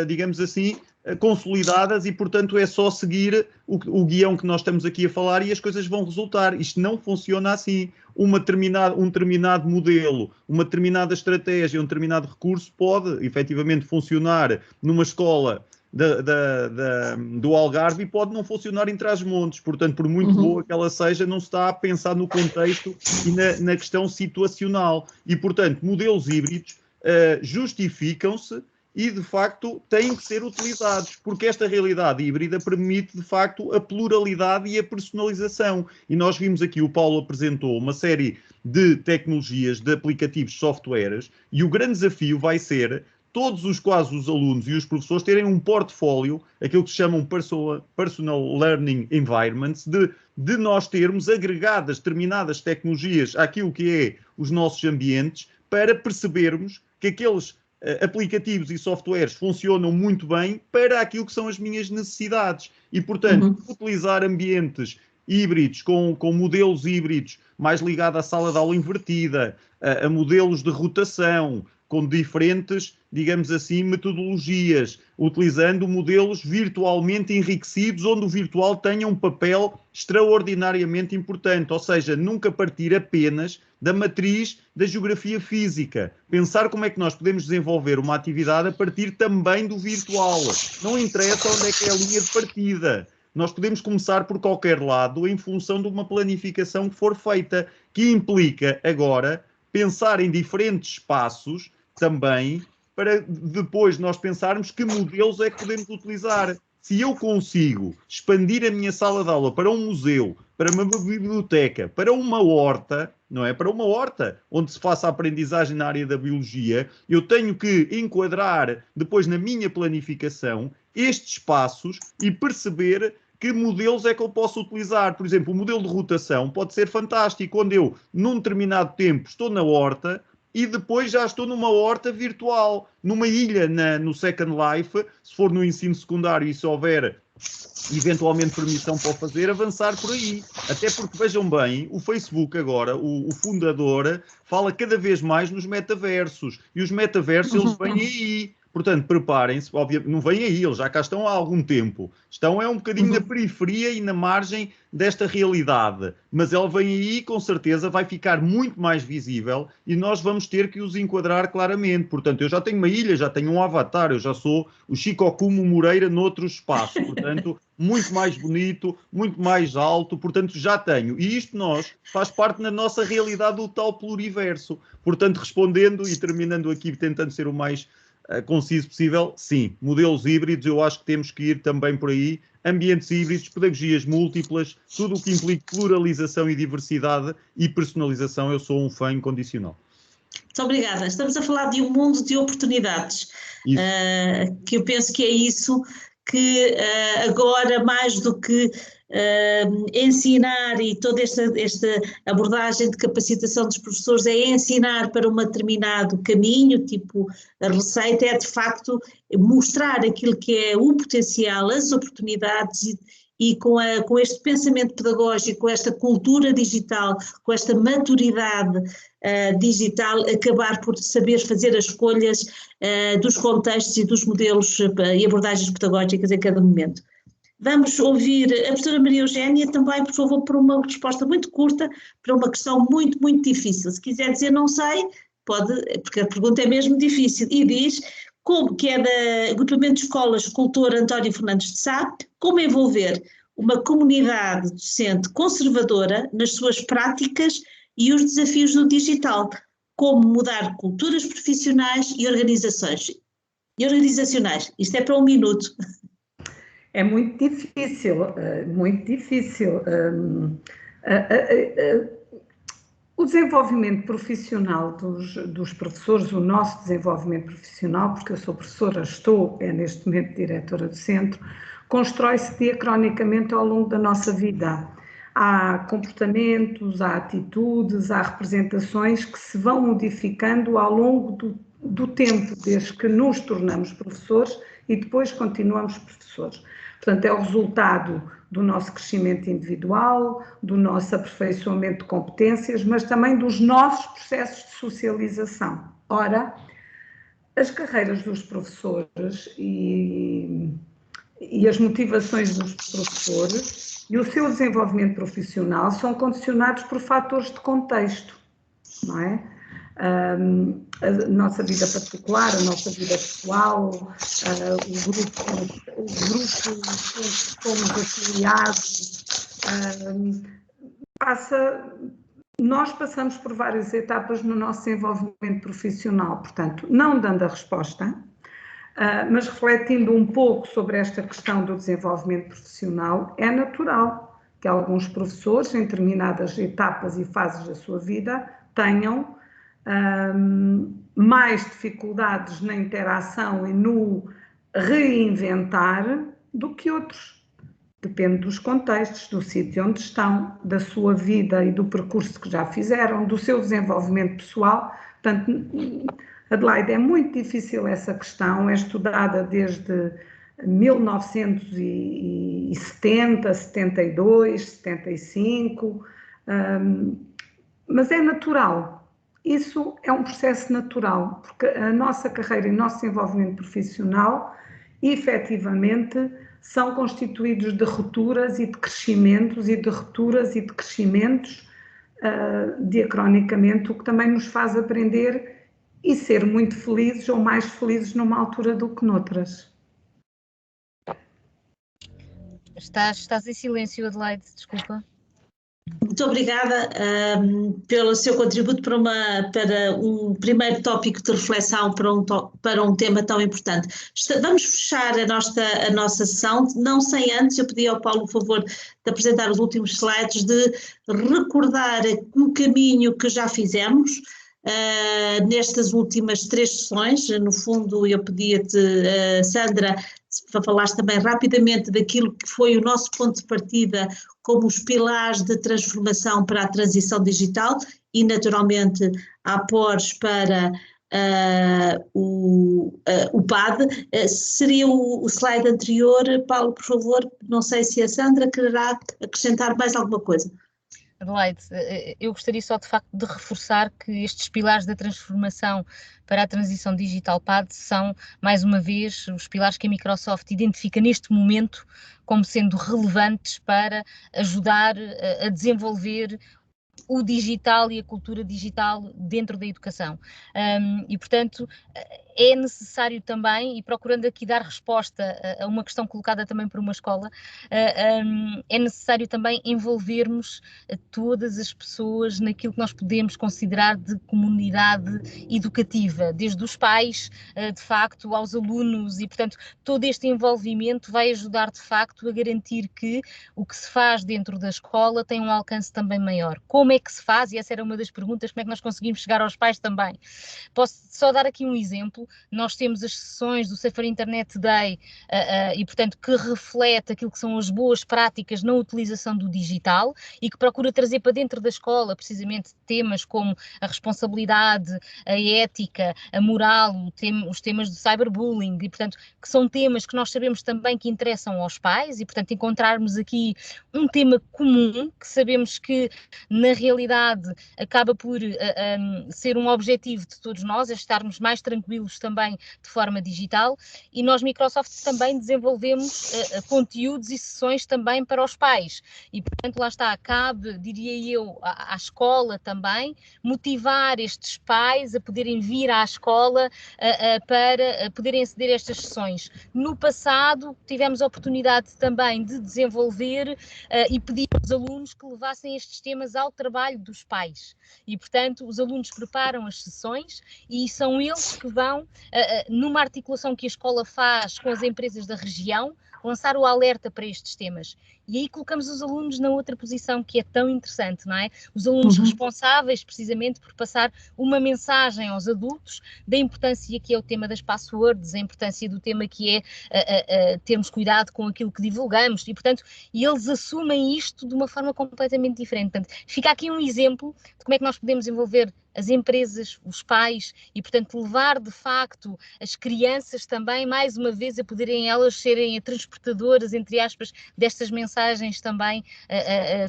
[SPEAKER 4] digamos assim, consolidadas e, portanto, é só seguir o guião que nós estamos aqui a falar e as coisas vão resultar. Isto não funciona assim. Um determinado modelo, uma determinada estratégia, um determinado recurso pode, efetivamente, funcionar numa escola do Algarve e pode não funcionar em Trás-os-Montes. Portanto, por muito boa que ela seja, não se está a pensar no contexto e na questão situacional. E, portanto, modelos híbridos justificam-se e, de facto, têm que ser utilizados, porque esta realidade híbrida permite, de facto, a pluralidade e a personalização. E nós vimos aqui, o Paulo apresentou uma série de tecnologias, de aplicativos, softwares, e o grande desafio vai ser quase os alunos e os professores terem um portfólio, aquilo que se chamam personal learning environments, de nós termos agregadas determinadas tecnologias àquilo que é os nossos ambientes, para percebermos que aqueles aplicativos e softwares funcionam muito bem para aquilo que são as minhas necessidades. E, portanto, utilizar ambientes híbridos, com modelos híbridos, mais ligados à sala de aula invertida, a modelos de rotação, com diferentes, digamos assim, metodologias, utilizando modelos virtualmente enriquecidos, onde o virtual tenha um papel extraordinariamente importante, ou seja, nunca partir apenas da matriz da geografia física. Pensar como é que nós podemos desenvolver uma atividade a partir também do virtual. Não interessa onde é que é a linha de partida. Nós podemos começar por qualquer lado em função de uma planificação que for feita, que implica agora pensar em diferentes espaços também, para depois nós pensarmos que modelos é que podemos utilizar. Se eu consigo expandir a minha sala de aula para um museu, para uma biblioteca, para uma horta, não é? Para uma horta onde se faça a aprendizagem na área da biologia, eu tenho que enquadrar depois na minha planificação estes espaços e perceber que modelos é que eu posso utilizar. Por exemplo, o modelo de rotação pode ser fantástico, onde eu, num determinado tempo, estou na horta, e depois já estou numa horta virtual, numa ilha no Second Life, se for no ensino secundário e se houver eventualmente permissão para o fazer, avançar por aí. Até porque, vejam bem, o Facebook agora, o fundador, fala cada vez mais nos metaversos. E os metaversos, eles vêm aí. Portanto, preparem-se, obviamente, não vêm aí, eles já cá estão há algum tempo. Estão um bocadinho na periferia e na margem desta realidade. Mas ele vem aí, com certeza, vai ficar muito mais visível e nós vamos ter que os enquadrar claramente. Portanto, eu já tenho uma ilha, já tenho um avatar, eu já sou o Chicocumo Moreira noutro espaço. Portanto, muito mais bonito, muito mais alto, portanto, já tenho. E isto faz parte da nossa realidade do tal pluriverso. Portanto, respondendo e terminando aqui, tentando ser o mais conciso possível, sim, modelos híbridos, eu acho que temos que ir também por aí, ambientes híbridos, pedagogias múltiplas, tudo o que implica pluralização e diversidade e personalização, eu sou um fã incondicional.
[SPEAKER 3] Muito obrigada. Estamos a falar de um mundo de oportunidades, que eu penso que é isso que agora, mais do que ensinar, e toda esta abordagem de capacitação dos professores é ensinar para um determinado caminho, tipo a receita, é de facto mostrar aquilo que é o potencial, as oportunidades e com este pensamento pedagógico, com esta cultura digital, com esta maturidade digital, acabar por saber fazer as escolhas dos contextos e dos modelos e abordagens pedagógicas em cada momento. Vamos ouvir a professora Maria Eugénia também, por favor, por uma resposta muito curta para uma questão muito, muito difícil. Se quiser dizer não sei, pode, porque a pergunta é mesmo difícil, e diz como que é da Agrupamento de Escolas Escultor António Fernandes de Sá, como envolver uma comunidade docente conservadora nas suas práticas e os desafios do digital, como mudar culturas profissionais e organizacionais. Isto é para 1 minuto.
[SPEAKER 10] É muito difícil, muito difícil. O desenvolvimento profissional dos professores, o nosso desenvolvimento profissional, porque eu sou professora, neste momento diretora do centro, constrói-se diacronicamente ao longo da nossa vida. Há comportamentos, há atitudes, há representações que se vão modificando ao longo do tempo, desde que nos tornamos professores e depois continuamos professores. Portanto, é o resultado do nosso crescimento individual, do nosso aperfeiçoamento de competências, mas também dos nossos processos de socialização. Ora, as carreiras dos professores e as motivações dos professores e o seu desenvolvimento profissional são condicionados por fatores de contexto, não é? A nossa vida particular, a nossa vida pessoal, o grupo que somos afiliados, nós passamos por várias etapas no nosso desenvolvimento profissional, portanto, não dando a resposta, mas refletindo um pouco sobre esta questão do desenvolvimento profissional, é natural que alguns professores, em determinadas etapas e fases da sua vida, tenham mais dificuldades na interação e no reinventar do que outros. Depende dos contextos, do sítio onde estão, da sua vida e do percurso que já fizeram, do seu desenvolvimento pessoal. Portanto, Adelaide, é muito difícil essa questão, é estudada desde 1970, 72, 75, mas é natural. Isso é um processo natural, porque a nossa carreira e o nosso desenvolvimento profissional, efetivamente, são constituídos de rupturas e de crescimentos e de rupturas e de crescimentos diacronicamente, o que também nos faz aprender e ser muito felizes ou mais felizes numa altura do que noutras.
[SPEAKER 2] Estás em silêncio, Adelaide, desculpa.
[SPEAKER 3] Muito obrigada pelo seu contributo para um primeiro tópico de reflexão para um tema tão importante. Vamos fechar a nossa sessão, não sem antes, eu pedi ao Paulo o favor de apresentar os últimos slides, de recordar o caminho que já fizemos nestas últimas 3 sessões. No fundo, eu pedia-te, Sandra, para falares também rapidamente daquilo que foi o nosso ponto de partida como os pilares de transformação para a transição digital e, naturalmente, após para o PAD. Seria o slide anterior. Paulo, por favor, não sei se a Sandra quererá acrescentar mais alguma coisa.
[SPEAKER 2] Adelaide, eu gostaria só de facto de reforçar que estes pilares da transformação para a transição digital PAD são, mais uma vez, os pilares que a Microsoft identifica neste momento como sendo relevantes para ajudar a desenvolver o digital e a cultura digital dentro da educação. E, portanto, é necessário também, e procurando aqui dar resposta a uma questão colocada também por uma escola, é necessário também envolvermos todas as pessoas naquilo que nós podemos considerar de comunidade educativa, desde os pais, de facto, aos alunos, e, portanto, todo este envolvimento vai ajudar, de facto, a garantir que o que se faz dentro da escola tem um alcance também maior. Como é que se faz? E essa era uma das perguntas, como é que nós conseguimos chegar aos pais também? Posso só dar aqui um exemplo. nós temos as sessões do Safer Internet Day e, portanto, que reflete aquilo que são as boas práticas na utilização do digital e que procura trazer para dentro da escola precisamente temas como a responsabilidade, a ética, a moral, os temas do cyberbullying e, portanto, que são temas que nós sabemos também que interessam aos pais e, portanto, encontrarmos aqui um tema comum que sabemos que, na realidade, acaba por ser um objetivo de todos nós, é estarmos mais tranquilos também de forma digital, e nós, Microsoft, também desenvolvemos conteúdos e sessões também para os pais e, portanto, lá está, cabe, diria eu, à escola também, motivar estes pais a poderem vir à escola para poderem aceder a estas sessões. No passado, tivemos a oportunidade também de desenvolver e pedir aos alunos que levassem estes temas ao trabalho dos pais e, portanto, os alunos preparam as sessões e são eles que vão, numa articulação que a escola faz com as empresas da região, lançar o alerta para estes temas. E aí colocamos os alunos na outra posição que é tão interessante, não é? Os alunos responsáveis precisamente por passar uma mensagem aos adultos da importância que é o tema das passwords, a importância do tema que é termos cuidado com aquilo que divulgamos e, portanto, eles assumem isto de uma forma completamente diferente. Portanto, fica aqui um exemplo de como é que nós podemos envolver as empresas, os pais e, portanto, levar de facto as crianças também, mais uma vez, a poderem elas serem transportadoras, entre aspas, destas mensagens também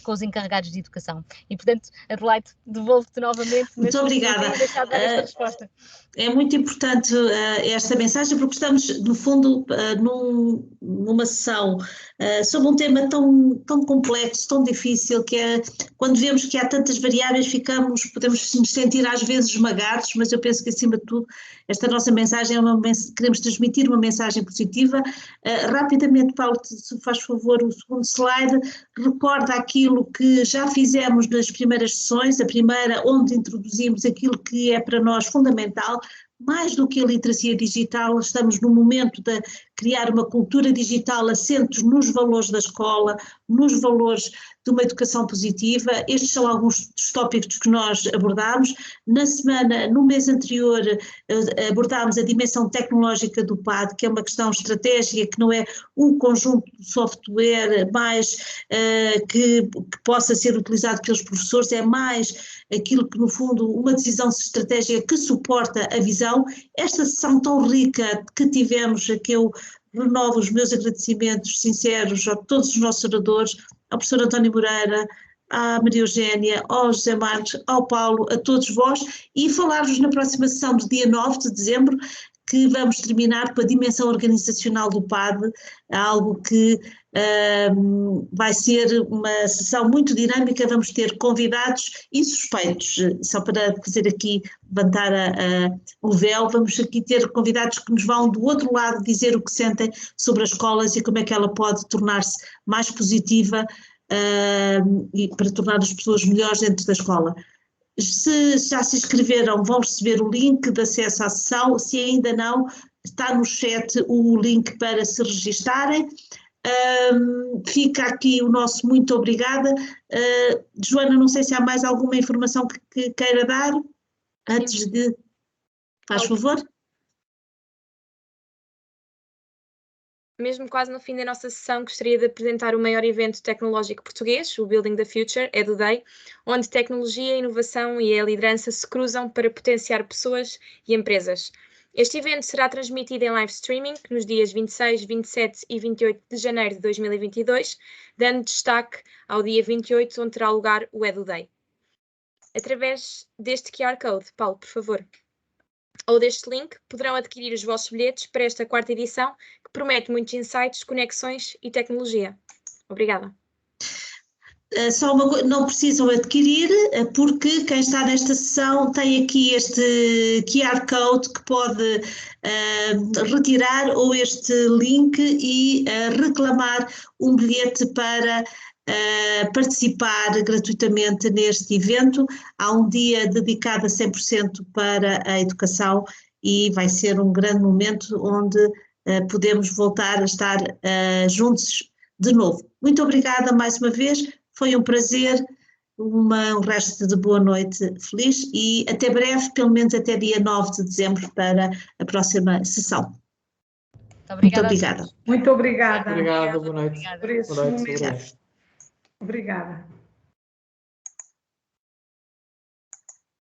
[SPEAKER 2] com os encarregados de educação. E, portanto, Adelaide, devolvo-te novamente.
[SPEAKER 3] Muito obrigada.
[SPEAKER 2] Esta resposta.
[SPEAKER 3] É muito importante esta mensagem porque estamos, no fundo, numa sessão sobre um tema tão complexo, tão difícil, que é, quando vemos que há tantas variáveis, podemos nos sentir às vezes esmagados, mas eu penso que, acima de tudo, esta nossa mensagem queremos transmitir uma mensagem positiva. Rapidamente, Paulo, se faz favor, o segundo slide recorda aquilo que já fizemos nas primeiras sessões, a primeira onde introduzimos aquilo que é para nós fundamental. Mais do que a literacia digital, estamos no momento de criar uma cultura digital assentes nos valores da escola, nos valores de uma educação positiva. Estes são alguns dos tópicos que nós abordámos. No mês anterior, abordámos a dimensão tecnológica do PAD, que é uma questão estratégica, que não é um conjunto de software mais que possa ser utilizado pelos professores, é mais aquilo que, no fundo, uma decisão estratégica que suporta a visão. Esta sessão tão rica que tivemos, a que eu renovo os meus agradecimentos sinceros a todos os nossos oradores, ao professor António Moreira, à Maria Eugénia, ao José Marques, ao Paulo, a todos vós, e falar-vos na próxima sessão do dia 9 de dezembro, que vamos terminar com a dimensão organizacional do PAD, algo que vai ser uma sessão muito dinâmica. Vamos ter convidados e suspeitos, só para fazer aqui, levantar o véu, vamos aqui ter convidados que nos vão do outro lado dizer o que sentem sobre as escolas e como é que ela pode tornar-se mais positiva e para tornar as pessoas melhores dentro da escola. Se já se inscreveram, vão receber o link de acesso à sessão. Se ainda não, está no chat o link para se registarem. Fica aqui o nosso muito obrigada. Joana, não sei se há mais alguma informação que queira dar antes de... Faz favor.
[SPEAKER 1] Mesmo quase no fim da nossa sessão, gostaria de apresentar o maior evento tecnológico português, o Building the Future, EduDay, onde tecnologia, inovação e a liderança se cruzam para potenciar pessoas e empresas. Este evento será transmitido em live streaming nos dias 26, 27 e 28 de janeiro de 2022, dando destaque ao dia 28, onde terá lugar o EduDay. Através deste QR Code, Paulo, por favor, ou deste link, poderão adquirir os vossos bilhetes para esta quarta edição, que promete muitos insights, conexões e tecnologia. Obrigada.
[SPEAKER 3] Só uma coisa, não precisam adquirir, porque quem está nesta sessão tem aqui este QR Code que pode retirar, ou este link, e reclamar um bilhete para participar gratuitamente neste evento. Há um dia dedicado a 100% para a educação e vai ser um grande momento onde podemos voltar a estar juntos de novo. Muito obrigada mais uma vez, foi um prazer. um resto de boa noite feliz e até breve, pelo menos até dia 9 de dezembro, para a próxima sessão. Muito obrigada.
[SPEAKER 10] Muito obrigada.
[SPEAKER 9] Obrigado, boa noite.
[SPEAKER 10] Por esses
[SPEAKER 9] Boa noite,
[SPEAKER 10] momentos. Obrigada.